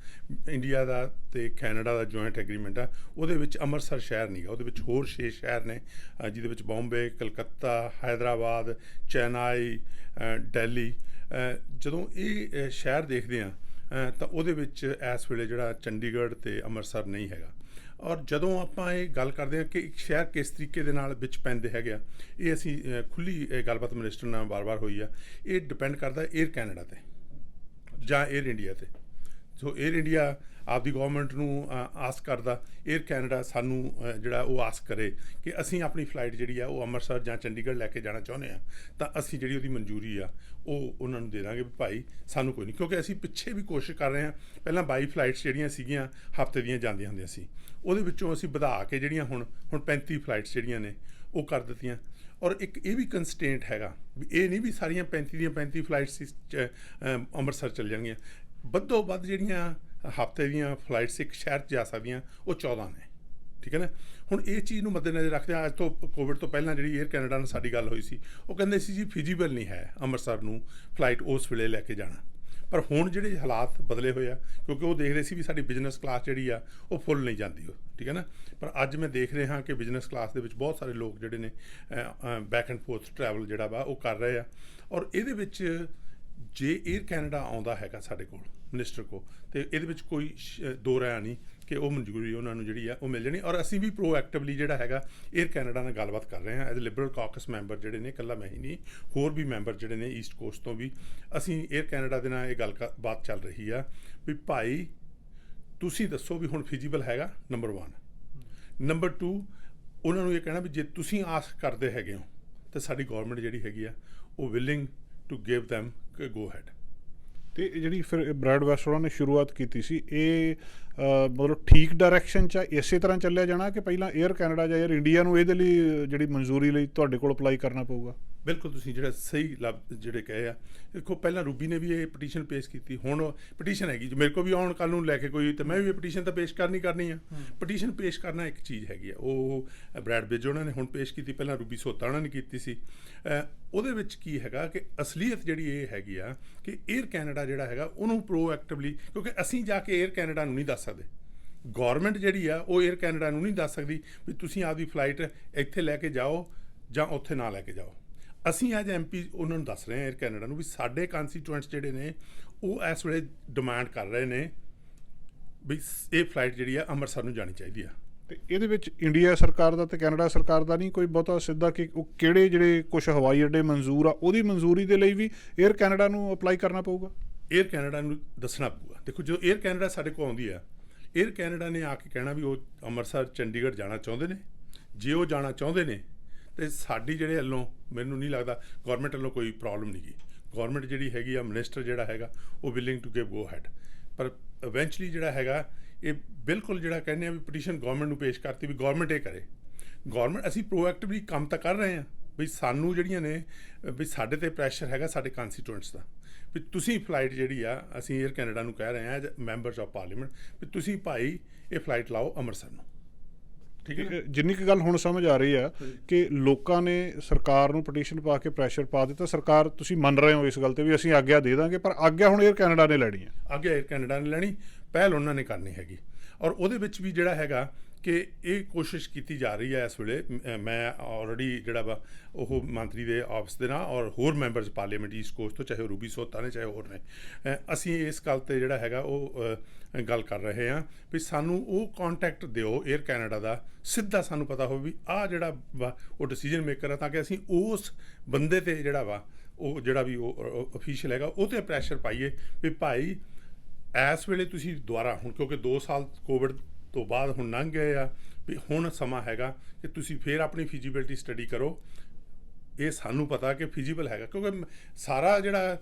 ਇੰਡੀਆ ਦਾ ਅਤੇ ਕੈਨੇਡਾ ਦਾ ਜੁਆਇੰਟ ਐਗਰੀਮੈਂਟ ਆ, ਉਹਦੇ ਵਿੱਚ ਅੰਮ੍ਰਿਤਸਰ ਸ਼ਹਿਰ ਨਹੀਂ ਗਾ, ਉਹਦੇ ਵਿੱਚ ਹੋਰ 6 ਸ਼ਹਿਰ ਨੇ, ਜਿਹਦੇ ਵਿੱਚ ਬੰਬੇ, ਕਲਕੱਤਾ, ਹੈਦਰਾਬਾਦ, ਚੇਨਈ, ਦਿੱਲੀ। ਜਦੋਂ ਇਹ ਸ਼ਹਿਰ ਦੇਖਦੇ ਹਾਂ ਤਾਂ ਉਹਦੇ ਵਿੱਚ ਇਸ ਵੇਲੇ ਜਿਹੜਾ ਚੰਡੀਗੜ੍ਹ ਅਤੇ ਅੰਮ੍ਰਿਤਸਰ ਨਹੀਂ ਹੈਗਾ। ਔਰ ਜਦੋਂ ਆਪਾਂ ਇਹ ਗੱਲ ਕਰਦੇ ਹਾਂ ਕਿ ਇੱਕ ਸ਼ਹਿਰ ਕਿਸ ਤਰੀਕੇ ਦੇ ਨਾਲ ਵਿੱਚ ਪੈਂਦੇ ਹੈਗੇ ਆ, ਇਹ ਅਸੀਂ ਖੁੱਲ੍ਹੀ ਗੱਲਬਾਤ ਮਿਨਿਸਟਰ ਨਾਲ ਵਾਰ-ਵਾਰ ਹੋਈ ਆ। ਇਹ ਡਿਪੈਂਡ ਕਰਦਾ ਏਅਰ ਕੈਨੇਡਾ 'ਤੇ ਜਾਂ ਏਅਰ ਇੰਡੀਆ 'ਤੇ। ਸੋ ਏਅਰ ਇੰਡੀਆ ਆਪਦੀ ਗੌਰਮੈਂਟ ਨੂੰ ਆਸ ਕਰਦਾ, ਏਅਰ ਕੈਨੇਡਾ ਸਾਨੂੰ ਜਿਹੜਾ ਉਹ ਆਸ ਕਰੇ ਕਿ ਅਸੀਂ ਆਪਣੀ ਫਲਾਈਟ ਜਿਹੜੀ ਆ ਉਹ ਅੰਮ੍ਰਿਤਸਰ ਜਾਂ ਚੰਡੀਗੜ੍ਹ ਲੈ ਕੇ ਜਾਣਾ ਚਾਹੁੰਦੇ ਹਾਂ, ਤਾਂ ਅਸੀਂ ਜਿਹੜੀ ਉਹਦੀ ਮਨਜ਼ੂਰੀ ਆ ਉਹ ਉਹਨਾਂ ਨੂੰ ਦੇ ਦਾਂਗੇ ਵੀ ਭਾਈ ਸਾਨੂੰ ਕੋਈ ਨਹੀਂ। ਕਿਉਂਕਿ ਅਸੀਂ ਪਿੱਛੇ ਵੀ ਕੋਸ਼ਿਸ਼ ਕਰ ਰਹੇ ਹਾਂ। ਪਹਿਲਾਂ 22 ਫਲਾਈਟਸ ਜਿਹੜੀਆਂ ਸੀਗੀਆਂ ਹਫ਼ਤੇ ਦੀਆਂ ਜਾਂਦੀਆਂ ਹੁੰਦੀਆਂ ਸੀ, ਉਹਦੇ ਵਿੱਚੋਂ ਅਸੀਂ ਵਧਾ ਕੇ ਜਿਹੜੀਆਂ ਹੁਣ 35 ਫਲਾਈਟਸ ਜਿਹੜੀਆਂ ਨੇ ਉਹ ਕਰ ਦਿੱਤੀਆਂ। ਔਰ ਇੱਕ ਇਹ ਵੀ ਕੰਸਟੇਂਟ ਹੈਗਾ ਵੀ ਇਹ ਨਹੀਂ ਵੀ ਸਾਰੀਆਂ 35 ਦੀਆਂ 35 ਫਲਾਈਟਸ ਅੰਮ੍ਰਿਤਸਰ ਚੱਲ ਜਾਣਗੀਆਂ। ਵੱਧੋ ਵੱਧ ਜਿਹੜੀਆਂ ਹਫ਼ਤੇ ਦੀਆਂ ਫਲਾਈਟਸ ਇੱਕ ਸ਼ਹਿਰ 'ਚ ਜਾ ਸਕਦੀਆਂ ਉਹ 14 ਨੇ, ਠੀਕ ਹੈ ਨਾ। ਹੁਣ ਇਹ ਚੀਜ਼ ਨੂੰ ਮੱਦੇਨਜ਼ਰ ਰੱਖਦੇ ਹਾਂ, ਅੱਜ ਤੋਂ ਕੋਵਿਡ ਤੋਂ ਪਹਿਲਾਂ ਜਿਹੜੀ ਏਅਰ ਕੈਨੇਡਾ ਨਾਲ ਸਾਡੀ ਗੱਲ ਹੋਈ ਸੀ, ਉਹ ਕਹਿੰਦੇ ਸੀ ਜੀ ਫਿਜੀਬਲ ਨਹੀਂ ਹੈ ਅੰਮ੍ਰਿਤਸਰ ਨੂੰ ਫਲਾਈਟ ਉਸ ਵੇਲੇ ਲੈ ਕੇ ਜਾਣਾ। ਪਰ ਹੁਣ ਜਿਹੜੇ ਹਾਲਾਤ ਬਦਲੇ ਹੋਏ ਆ, ਕਿਉਂਕਿ ਉਹ ਦੇਖ ਰਹੇ ਸੀ ਵੀ ਸਾਡੀ ਬਿਜ਼ਨਸ ਕਲਾਸ ਜਿਹੜੀ ਆ ਉਹ ਫੁੱਲ ਨਹੀਂ ਜਾਂਦੀ, ਉਹ ਠੀਕ ਹੈ ਨਾ। ਪਰ ਅੱਜ ਮੈਂ ਦੇਖ ਰਿਹਾ ਕਿ ਬਿਜ਼ਨਸ ਕਲਾਸ ਦੇ ਵਿੱਚ ਬਹੁਤ ਸਾਰੇ ਲੋਕ ਜਿਹੜੇ ਨੇ ਬੈਕ ਐਂਡ ਫੋਰਥ ਟਰੈਵਲ ਜਿਹੜਾ ਵਾ ਉਹ ਕਰ ਰਹੇ ਆ। ਔਰ ਇਹਦੇ ਵਿੱਚ ਜੇ ਏਅਰ ਕੈਨੇਡਾ ਆਉਂਦਾ ਹੈਗਾ ਸਾਡੇ ਕੋਲ ਮਿਨਿਸਟਰ ਕੋਲ, ਅਤੇ ਇਹਦੇ ਵਿੱਚ ਕੋਈ ਦੋ ਰਾਇ ਨਹੀਂ ਕਿ ਉਹ ਮਨਜ਼ੂਰੀ ਉਹਨਾਂ ਨੂੰ ਜਿਹੜੀ ਆ ਉਹ ਮਿਲ ਜਾਣੀ। ਔਰ ਅਸੀਂ ਵੀ ਪ੍ਰੋਐਕਟਿਵਲੀ ਜਿਹੜਾ ਹੈਗਾ ਏਅਰ ਕੈਨੇਡਾ ਨਾਲ ਗੱਲਬਾਤ ਕਰ ਰਹੇ ਹਾਂ। ਐਜ਼ ਲਿਬਰਲ ਕਾਕਸ ਮੈਂਬਰ ਜਿਹੜੇ ਨੇ, ਇਕੱਲਾ ਮੈਂ ਹੀ ਨਹੀਂ, ਹੋਰ ਵੀ ਮੈਂਬਰ ਜਿਹੜੇ ਨੇ ਈਸਟ ਕੋਸਟ ਤੋਂ ਵੀ, ਅਸੀਂ ਏਅਰ ਕੈਨੇਡਾ ਦੇ ਨਾਲ ਇਹ ਗੱਲਬਾਤ ਚੱਲ ਰਹੀ ਆ ਵੀ ਭਾਈ ਤੁਸੀਂ ਦੱਸੋ ਵੀ ਹੁਣ ਫਿਜੀਬਲ ਹੈਗਾ, ਨੰਬਰ 1। ਨੰਬਰ 2, ਉਹਨਾਂ ਨੂੰ ਇਹ ਕਹਿਣਾ ਵੀ ਜੇ ਤੁਸੀਂ ਆਸ ਕਰਦੇ ਹੈਗੇ ਹੋ ਤਾਂ ਸਾਡੀ ਗੌਰਮੈਂਟ ਜਿਹੜੀ ਹੈਗੀ ਆ ਉਹ willing to give them go ahead. ਅਤੇ ਜਿਹੜੀ ਫਿਰ ਬ੍ਰੈਡ ਵੈਸਟਰਾਂ ਨੇ ਸ਼ੁਰੂਆਤ ਕੀਤੀ ਸੀ, ਇਹ ਮਤਲਬ ਠੀਕ ਡਾਇਰੈਕਸ਼ਨ 'ਚ ਇਸੇ ਤਰ੍ਹਾਂ ਚੱਲਿਆ ਜਾਣਾ ਕਿ ਪਹਿਲਾਂ ਏਅਰ ਕੈਨੇਡਾ ਜਾਂ ਏਅਰ ਇੰਡੀਆ ਨੂੰ ਇਹਦੇ ਲਈ ਜਿਹੜੀ ਮਨਜ਼ੂਰੀ ਲਈ ਤੁਹਾਡੇ ਕੋਲ ਅਪਲਾਈ ਕਰਨਾ ਪਊਗਾ? ਬਿਲਕੁਲ, ਤੁਸੀਂ ਜਿਹੜਾ ਸਹੀ ਜਿਹੜੇ ਕਹੇ ਆ। ਦੇਖੋ, ਪਹਿਲਾਂ ਰੂਬੀ ਨੇ ਵੀ ਇਹ ਪਟੀਸ਼ਨ ਪੇਸ਼ ਕੀਤੀ, ਹੁਣ ਪਟੀਸ਼ਨ ਹੈਗੀ ਮੇਰੇ ਕੋਲ ਵੀ ਆਉਣ ਕੱਲ੍ਹ ਨੂੰ ਲੈ ਕੇ ਕੋਈ, ਤਾਂ ਮੈਂ ਵੀ ਇਹ ਪਟੀਸ਼ਨ ਤਾਂ ਪੇਸ਼ ਕਰਨੀ ਆ। ਪਟੀਸ਼ਨ ਪੇਸ਼ ਕਰਨਾ ਇੱਕ ਚੀਜ਼ ਹੈਗੀ ਆ, ਉਹ ਬ੍ਰੈਡ ਬਿਜ ਉਹਨਾਂ ਨੇ ਹੁਣ ਪੇਸ਼ ਕੀਤੀ, ਪਹਿਲਾਂ ਰੂਬੀ ਸੋਤਾ ਉਹਨਾਂ ਨੇ ਕੀਤੀ ਸੀ। ਉਹਦੇ ਵਿੱਚ ਕੀ ਹੈਗਾ ਕਿ ਅਸਲੀਅਤ ਜਿਹੜੀ ਇਹ ਹੈਗੀ ਆ ਕਿ ਏਅਰ ਕੈਨੇਡਾ ਜਿਹੜਾ ਹੈਗਾ ਉਹਨੂੰ ਪ੍ਰੋਐਕਟਿਵਲੀ, ਕਿਉਂਕਿ ਅਸੀਂ ਜਾ ਕੇ ਏਅਰ ਕੈਨੇਡਾ ਨੂੰ ਨਹੀਂ ਦੱਸ ਸਕਦੇ, ਗੌਰਮੈਂਟ ਜਿਹੜੀ ਆ ਉਹ ਏਅਰ ਕੈਨੇਡਾ ਨੂੰ ਨਹੀਂ ਦੱਸ ਸਕਦੀ ਵੀ ਤੁਸੀਂ ਆਪਦੀ ਫਲਾਈਟ ਇੱਥੇ ਲੈ ਕੇ ਜਾਓ ਜਾਂ ਉੱਥੇ ਨਾ ਲੈ ਕੇ ਜਾਓ। ਅਸੀਂ ਅੱਜ MP ਉਹਨਾਂ ਨੂੰ ਦੱਸ ਰਹੇ ਹਾਂ ਏਅਰ ਕੈਨੇਡਾ ਨੂੰ ਵੀ ਸਾਡੇ ਕੰਸਟੀਟੂਐਂਟਸ ਜਿਹੜੇ ਨੇ ਉਹ ਇਸ ਵੇਲੇ ਡਿਮਾਂਡ ਕਰ ਰਹੇ ਨੇ ਵੀ ਇਹ ਫਲਾਈਟ ਜਿਹੜੀ ਆ ਅੰਮ੍ਰਿਤਸਰ ਨੂੰ ਜਾਣੀ ਚਾਹੀਦੀ ਆ। ਅਤੇ ਇਹਦੇ ਵਿੱਚ ਇੰਡੀਆ ਸਰਕਾਰ ਦਾ ਅਤੇ ਕੈਨੇਡਾ ਸਰਕਾਰ ਦਾ ਨਹੀਂ ਕੋਈ ਬਹੁਤਾ ਸਿੱਧਾ ਕਿ ਉਹ ਕਿਹੜੇ ਜਿਹੜੇ ਕੁਛ ਹਵਾਈ ਅੱਡੇ ਮਨਜ਼ੂਰ ਆ, ਉਹਦੀ ਮਨਜ਼ੂਰੀ ਦੇ ਲਈ ਵੀ ਏਅਰ ਕੈਨੇਡਾ ਨੂੰ ਅਪਲਾਈ ਕਰਨਾ ਪਊਗਾ? ਏਅਰ ਕੈਨੇਡਾ ਨੂੰ ਦੱਸਣਾ ਪਊਗਾ। ਦੇਖੋ, ਜਦੋਂ ਏਅਰ ਕੈਨੇਡਾ ਸਾਡੇ ਕੋਲ ਆਉਂਦੀ ਆ, ਏਅਰ ਕੈਨੇਡਾ ਨੇ ਆ ਕੇ ਕਹਿਣਾ ਵੀ ਉਹ ਅੰਮ੍ਰਿਤਸਰ ਚੰਡੀਗੜ੍ਹ ਜਾਣਾ ਚਾਹੁੰਦੇ ਨੇ। ਜੇ ਉਹ ਜਾਣਾ ਚਾਹੁੰਦੇ ਨੇ ਅਤੇ ਸਾਡੀ ਜਿਹੜੇ ਵੱਲੋਂ ਮੈਨੂੰ ਨਹੀਂ ਲੱਗਦਾ ਗੌਰਮੈਂਟ ਵੱਲੋਂ ਕੋਈ ਪ੍ਰੋਬਲਮ ਨਹੀਂ ਗੀ। ਗਵਰਨਮੈਂਟ ਜਿਹੜੀ ਹੈਗੀ ਆ, ਮਿਨਿਸਟਰ ਜਿਹੜਾ ਹੈਗਾ ਉਹ willing to give go ahead, ਪਰ ਇਵੈਂਚੁਅਲੀ ਜਿਹੜਾ ਹੈਗਾ ਇਹ ਬਿਲਕੁਲ ਜਿਹੜਾ ਕਹਿੰਦੇ ਆ ਵੀ ਪਟੀਸ਼ਨ ਗਵਰਨਮੈਂਟ ਨੂੰ ਪੇਸ਼ ਕਰਤੀ ਵੀ ਗਵਰਨਮੈਂਟ ਇਹ ਕਰੇ। ਗਵਰਨਮੈਂਟ ਅਸੀਂ ਪ੍ਰੋਐਕਟਿਵਲੀ ਕੰਮ ਤਾਂ ਕਰ ਰਹੇ ਹਾਂ ਵੀ ਸਾਨੂੰ ਜਿਹੜੀਆਂ ਨੇ ਵੀ ਸਾਡੇ ਤੇ ਪ੍ਰੈਸ਼ਰ ਹੈਗਾ ਸਾਡੇ ਕੰਸਟੀਟਿਊਐਂਟਸ ਦਾ ਵੀ ਤੁਸੀਂ ਫਲਾਈਟ ਜਿਹੜੀ ਆ, ਅਸੀਂ 에ਅਰ ਕੈਨੇਡਾ ਨੂੰ ਕਹਿ ਰਹੇ ਹਾਂ ਐਜ਼ ਮੈਂਬਰਸ ਆਫ ਪਾਰਲੀਮੈਂਟ ਵੀ ਤੁਸੀਂ ਭਾਈ ਇਹ ਫਲਾਈਟ ਲਾਓ ਅੰਮ੍ਰਿਤਸਰ ਨੂੰ। ਠੀਕ ਹੈ, ਜਿੰਨੀ ਕੁ ਗੱਲ ਹੁਣ ਸਮਝ ਆ ਰਹੀ ਆ ਕਿ ਲੋਕਾਂ ਨੇ ਸਰਕਾਰ ਨੂੰ ਪਟੀਸ਼ਨ ਪਾ ਕੇ ਪ੍ਰੈਸ਼ਰ ਪਾ ਦਿੱਤਾ, ਸਰਕਾਰ ਤੁਸੀਂ ਮੰਨ ਰਹੇ ਹੋ ਇਸ ਗੱਲ ਤੇ ਵੀ ਅਸੀਂ ਆਗਿਆ ਦੇ ਦਾਂਗੇ, ਪਰ ਆਗਿਆ ਹੁਣ 에ਅਰ ਕੈਨੇਡਾ ਨੇ ਲੈਣੀ ਹੈ। ਆਗਿਆ 에ਅਰ ਕੈਨੇਡਾ ਨੇ ਲੈਣੀ, ਪਹਿਲ ਉਹਨਾਂ ਨੇ ਕਰਨੀ ਹੈਗੀ। ਔਰ ਉਹਦੇ ਵਿੱਚ ਵੀ ਜਿਹੜਾ ਹੈਗਾ ਕਿ ਇਹ ਕੋਸ਼ਿਸ਼ ਕੀਤੀ ਜਾ ਰਹੀ ਹੈ ਇਸ ਵੇਲੇ, ਮੈਂ ਆਲਰੇਡੀ ਜਿਹੜਾ ਵਾ ਉਹ ਮੰਤਰੀ ਦੇ ਆਫਿਸ ਦੇ ਨਾਲ ਔਰ ਹੋਰ ਮੈਂਬਰਸ ਪਾਰਲੀਮੈਂਟ ਈਸਟ ਕੋਸਟ ਤੋਂ, ਚਾਹੇ ਰੂਬੀ ਸੋਤਾ ਨੇ ਚਾਹੇ ਹੋਰ ਨੇ, ਅਸੀਂ ਇਸ ਗੱਲ 'ਤੇ ਜਿਹੜਾ ਹੈਗਾ ਉਹ ਗੱਲ ਕਰ ਰਹੇ ਹਾਂ ਵੀ ਸਾਨੂੰ ਉਹ ਕੰਟੈਕਟ ਦਿਓ 에ਅਰ ਕੈਨੇਡਾ ਦਾ, ਸਿੱਧਾ ਸਾਨੂੰ ਪਤਾ ਹੋਵੇ ਵੀ ਆਹ ਜਿਹੜਾ ਵਾ ਉਹ ਡਿਸੀਜਨ ਮੇਕਰ ਆ, ਤਾਂ ਕਿ ਅਸੀਂ ਉਸ ਬੰਦੇ 'ਤੇ ਜਿਹੜਾ ਵਾ ਉਹ ਜਿਹੜਾ ਵੀ ਉਹ ਅਫੀਸ਼ੀਅਲ ਹੈਗਾ ਉਹ 'ਤੇ ਪ੍ਰੈਸ਼ਰ ਪਾਈਏ ਵੀ ਭਾਈ ਇਸ ਵੇਲੇ ਤੁਸੀਂ ਦੁਬਾਰਾ ਹੁਣ, ਕਿਉਂਕਿ 2 ਸਾਲ ਕੋਵਿਡ ਤੋਂ ਬਾਅਦ ਹੁਣ ਲੰਘ ਗਏ ਆ, ਵੀ ਹੁਣ ਸਮਾਂ ਹੈਗਾ ਕਿ ਤੁਸੀਂ ਫਿਰ ਆਪਣੀ ਫਿਜੀਬਿਲਿਟੀ ਸਟੱਡੀ ਕਰੋ। ਇਹ ਸਾਨੂੰ ਪਤਾ ਕਿ ਫਿਜੀਬਲ ਹੈਗਾ, ਕਿਉਂਕਿ ਸਾਰਾ ਜਿਹੜਾ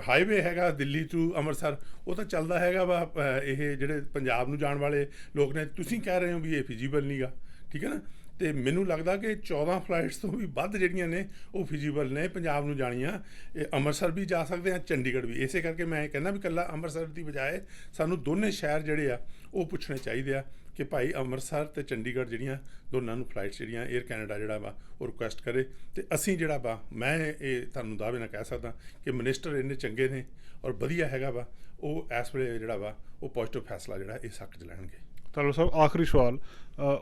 ਹਾਈਵੇ ਹੈਗਾ ਦਿੱਲੀ ਟੂ ਅੰਮ੍ਰਿਤਸਰ ਉਹ ਤਾਂ ਚੱਲਦਾ ਹੈਗਾ ਵਾ, ਇਹ ਜਿਹੜੇ ਪੰਜਾਬ ਨੂੰ ਜਾਣ ਵਾਲੇ ਲੋਕ ਨੇ, ਤੁਸੀਂ ਕਹਿ ਰਹੇ ਹੋ ਵੀ ਇਹ ਫਿਜੀਬਲ ਨਹੀਂ ਗਾ, ਠੀਕ ਹੈ ਨਾ। ਅਤੇ ਮੈਨੂੰ ਲੱਗਦਾ ਕਿ 14 ਫਲਾਈਟਸ ਤੋਂ ਵੀ ਵੱਧ ਜਿਹੜੀਆਂ ਨੇ ਉਹ ਫਿਜੀਬਲ ਨੇ ਪੰਜਾਬ ਨੂੰ ਜਾਣੀਆਂ। ਇਹ ਅੰਮ੍ਰਿਤਸਰ ਵੀ ਜਾ ਸਕਦੇ ਹਾਂ, ਚੰਡੀਗੜ੍ਹ ਵੀ। ਇਸੇ ਕਰਕੇ ਮੈਂ ਇਹ ਕਹਿੰਦਾ ਵੀ ਇਕੱਲਾ ਅੰਮ੍ਰਿਤਸਰ ਦੀ ਬਜਾਏ ਸਾਨੂੰ ਦੋਨੇ ਸ਼ਹਿਰ ਜਿਹੜੇ ਆ ਉਹ ਪੁੱਛਣੇ ਚਾਹੀਦੇ ਆ ਕਿ ਭਾਈ ਅੰਮ੍ਰਿਤਸਰ ਅਤੇ ਚੰਡੀਗੜ੍ਹ ਜਿਹੜੀਆਂ ਦੋਨਾਂ ਨੂੰ ਫਲਾਈਟਸ ਜਿਹੜੀਆਂ 에ਅਰ ਕੈਨੇਡਾ ਜਿਹੜਾ ਵਾ ਉਹ ਰਿਕੁਐਸਟ ਕਰੇ। ਅਤੇ ਅਸੀਂ ਜਿਹੜਾ ਵਾ, ਮੈਂ ਇਹ ਤੁਹਾਨੂੰ ਦਾਅਵੇ ਨਾਲ ਕਹਿ ਸਕਦਾ ਕਿ ਮਿਨਿਸਟਰ ਇੰਨੇ ਚੰਗੇ ਨੇ ਔਰ ਵਧੀਆ ਹੈਗਾ ਵਾ, ਉਹ ਇਸ ਵੇਲੇ ਜਿਹੜਾ ਵਾ ਉਹ ਪੋਜ਼ੀਟਿਵ ਫੈਸਲਾ ਜਿਹੜਾ ਇਸ ਹੱਕ 'ਚ ਲੈਣਗੇ। ਤਾਲੂ ਸਾਹਿਬ, ਆਖਰੀ ਸਵਾਲ,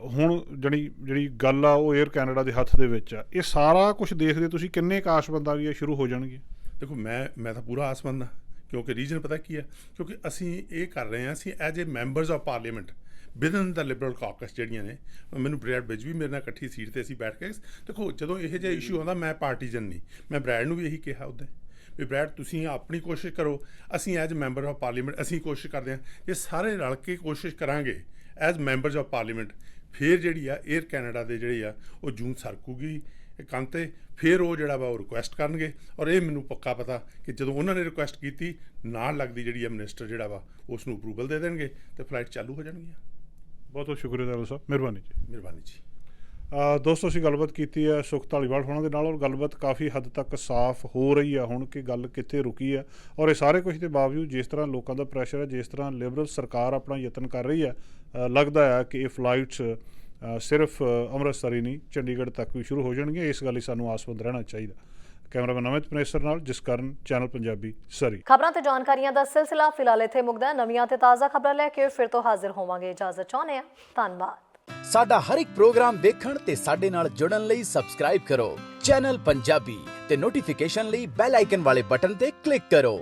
ਹੁਣ ਜਿਹੜੀ ਗੱਲ ਆ ਉਹ 에ਅਰ ਕੈਨੇਡਾ ਦੇ ਹੱਥ ਦੇ ਵਿੱਚ ਆ, ਇਹ ਸਾਰਾ ਕੁਝ ਦੇਖਦੇ ਤੁਸੀਂ ਕਿੰਨੇ ਆਸਬੰਦਾ ਵੀ ਇਹ ਸ਼ੁਰੂ ਹੋ ਜਾਣਗੇ? ਦੇਖੋ ਮੈਂ ਤਾਂ ਪੂਰਾ ਆਸਬੰਦ ਹਾਂ, ਕਿਉਂਕਿ ਰੀਜ਼ਨ ਪਤਾ ਕੀ ਹੈ, ਕਿਉਂਕਿ ਅਸੀਂ ਇਹ ਕਰ ਰਹੇ ਹਾਂ, ਅਸੀਂ as a members of parliament within the Liberal caucus ਜਿਹੜੀਆਂ ਨੇ, ਮੈਨੂੰ ਬ੍ਰੈਡ ਵਿੱਚ ਵੀ ਮੇਰੇ ਨਾਲ ਇਕੱਠੀ ਸੀਟ 'ਤੇ ਅਸੀਂ ਬੈਠ ਕੇ, ਦੇਖੋ ਜਦੋਂ ਇਹੋ ਜਿਹਾ ਇਸ਼ੂ ਆਉਂਦਾ ਮੈਂ ਪਾਰਟੀਜਨ ਨਹੀਂ, ਮੈਂ ਬ੍ਰੈਡ ਨੂੰ ਵੀ ਇਹੀ ਕਿਹਾ ਉੱਦਾਂ ਵੀ ਬ੍ਰੈਡ ਤੁਸੀਂ ਆਪਣੀ ਕੋਸ਼ਿਸ਼ ਕਰੋ, ਅਸੀਂ ਐਜ਼ ਮੈਂਬਰ ਆਫ ਪਾਰਲੀਮੈਂਟ ਅਸੀਂ ਕੋਸ਼ਿਸ਼ ਕਰਦੇ ਹਾਂ, ਜੇ ਸਾਰੇ ਰਲ ਕੇ ਕੋਸ਼ਿਸ਼ ਕਰਾਂਗੇ ਐਜ਼ ਮੈਂਬਰਸ ਆਫ ਪਾਰਲੀਮੈਂਟ, ਫਿਰ ਜਿਹੜੀ ਆ 에ਅਰ ਕੈਨੇਡਾ ਦੇ ਜਿਹੜੀ ਆ ਉਹ ਜੂਨ ਸਰਕੂਗੀ ਕੰਨ 'ਤੇ, ਫਿਰ ਉਹ ਜਿਹੜਾ ਵਾ ਉਹ ਰਿਕੁਐਸਟ ਕਰਨਗੇ। ਔਰ ਇਹ ਮੈਨੂੰ ਪੱਕਾ ਪਤਾ ਕਿ ਜਦੋਂ ਉਹਨਾਂ ਨੇ ਰਿਕੁਐਸਟ ਕੀਤੀ ਨਾਲ ਲੱਗਦੀ ਜਿਹੜੀ ਆ ਮਿਨਿਸਟਰ ਜਿਹੜਾ ਵਾ ਉਸ ਨੂੰ ਅਪਰੂਵਲ ਦੇ ਦੇਣਗੇ ਅਤੇ ਫਲਾਈਟ ਚਾਲੂ ਹੋ ਜਾਣਗੀਆਂ। ਬਹੁਤ ਬਹੁਤ ਸ਼ੁਕਰੀਆ ਤਾਲੂ ਸਾਹਿਬ, ਮਿਹਰਬਾਨੀ ਜੀ। ਮਿਹਰਬਾਨੀ ਜੀ। ਦੋਸਤੋ, ਅਸੀਂ ਗੱਲਬਾਤ ਕੀਤੀ ਹੈ ਸੁਖ ਧਾਲੀਵਾਲ ਹੋਣਾ ਦੇ ਨਾਲ, ਔਰ ਗੱਲਬਾਤ ਕਾਫੀ ਹੱਦ ਤੱਕ ਸਾਫ਼ ਹੋ ਰਹੀ ਆ ਹੁਣ ਕਿ ਗੱਲ ਕਿੱਥੇ ਰੁਕੀ ਆ। ਔਰ ਇਹ ਸਾਰੇ ਕੁਝ ਦੇ ਬਾਵਜੂਦ ਜਿਸ ਤਰ੍ਹਾਂ ਲੋਕਾਂ ਦਾ ਪ੍ਰੈਸ਼ਰ ਹੈ, ਜਿਸ ਤਰ੍ਹਾਂ ਲਿਬਰਲ ਸਰਕਾਰ ਆਪਣਾ ਯਤਨ ਕਰ ਰਹੀ ਹੈ, ਲੱਗਦਾ ਆ ਕਿ ਇਹ ਫਲਾਈਟਸ ਸਿਰਫ ਅੰਮ੍ਰਿਤਸਰ ਹੀ ਨਹੀਂ ਚੰਡੀਗੜ੍ਹ ਤੱਕ ਵੀ ਸ਼ੁਰੂ ਹੋ ਜਾਣਗੀਆਂ। ਇਸ ਗੱਲ ਲਈ ਸਾਨੂੰ ਆਸਵੰਦ ਰਹਿਣਾ ਚਾਹੀਦਾ। ਕੈਮਰਾਮੈਨ ਨਵਿਤ ਪਨੇਸਰ ਨਾਲ ਜਸਕਰਨ, ਚੈਨਲ ਪੰਜਾਬੀ, ਸਰੀ। ਖਬਰਾਂ ਤੇ ਜਾਣਕਾਰੀਆਂ ਦਾ ਸਿਲਸਿਲਾ ਫਿਲਹਾਲ ਇੱਥੇ ਮੁੱਕਦਾ ਹੈ। ਨਵੀਆਂ ਤੇ ਤਾਜ਼ਾ ਖਬਰਾਂ ਲੈ ਕੇ ਫਿਰ ਤੋਂ ਹਾਜ਼ਰ ਹੋਵਾਂਗੇ। ਇਜਾਜ਼ਤ ਚਾਹੁੰਦੇ ਹਾਂ, ਧੰਨਵਾਦ। ਸਾਡਾ ਹਰ ਇੱਕ ਪ੍ਰੋਗਰਾਮ ਦੇਖਣ ਤੇ ਸਾਡੇ ਨਾਲ ਜੁੜਨ ਲਈ ਸਬਸਕ੍ਰਾਈਬ ਕਰੋ ਚੈਨਲ ਪੰਜਾਬੀ ਤੇ ਨੋਟੀਫਿਕੇਸ਼ਨ ਲਈ ਬੈਲ ਆਈਕਨ ਵਾਲੇ ਬਟਨ ਤੇ ਕਲਿੱਕ ਕਰੋ।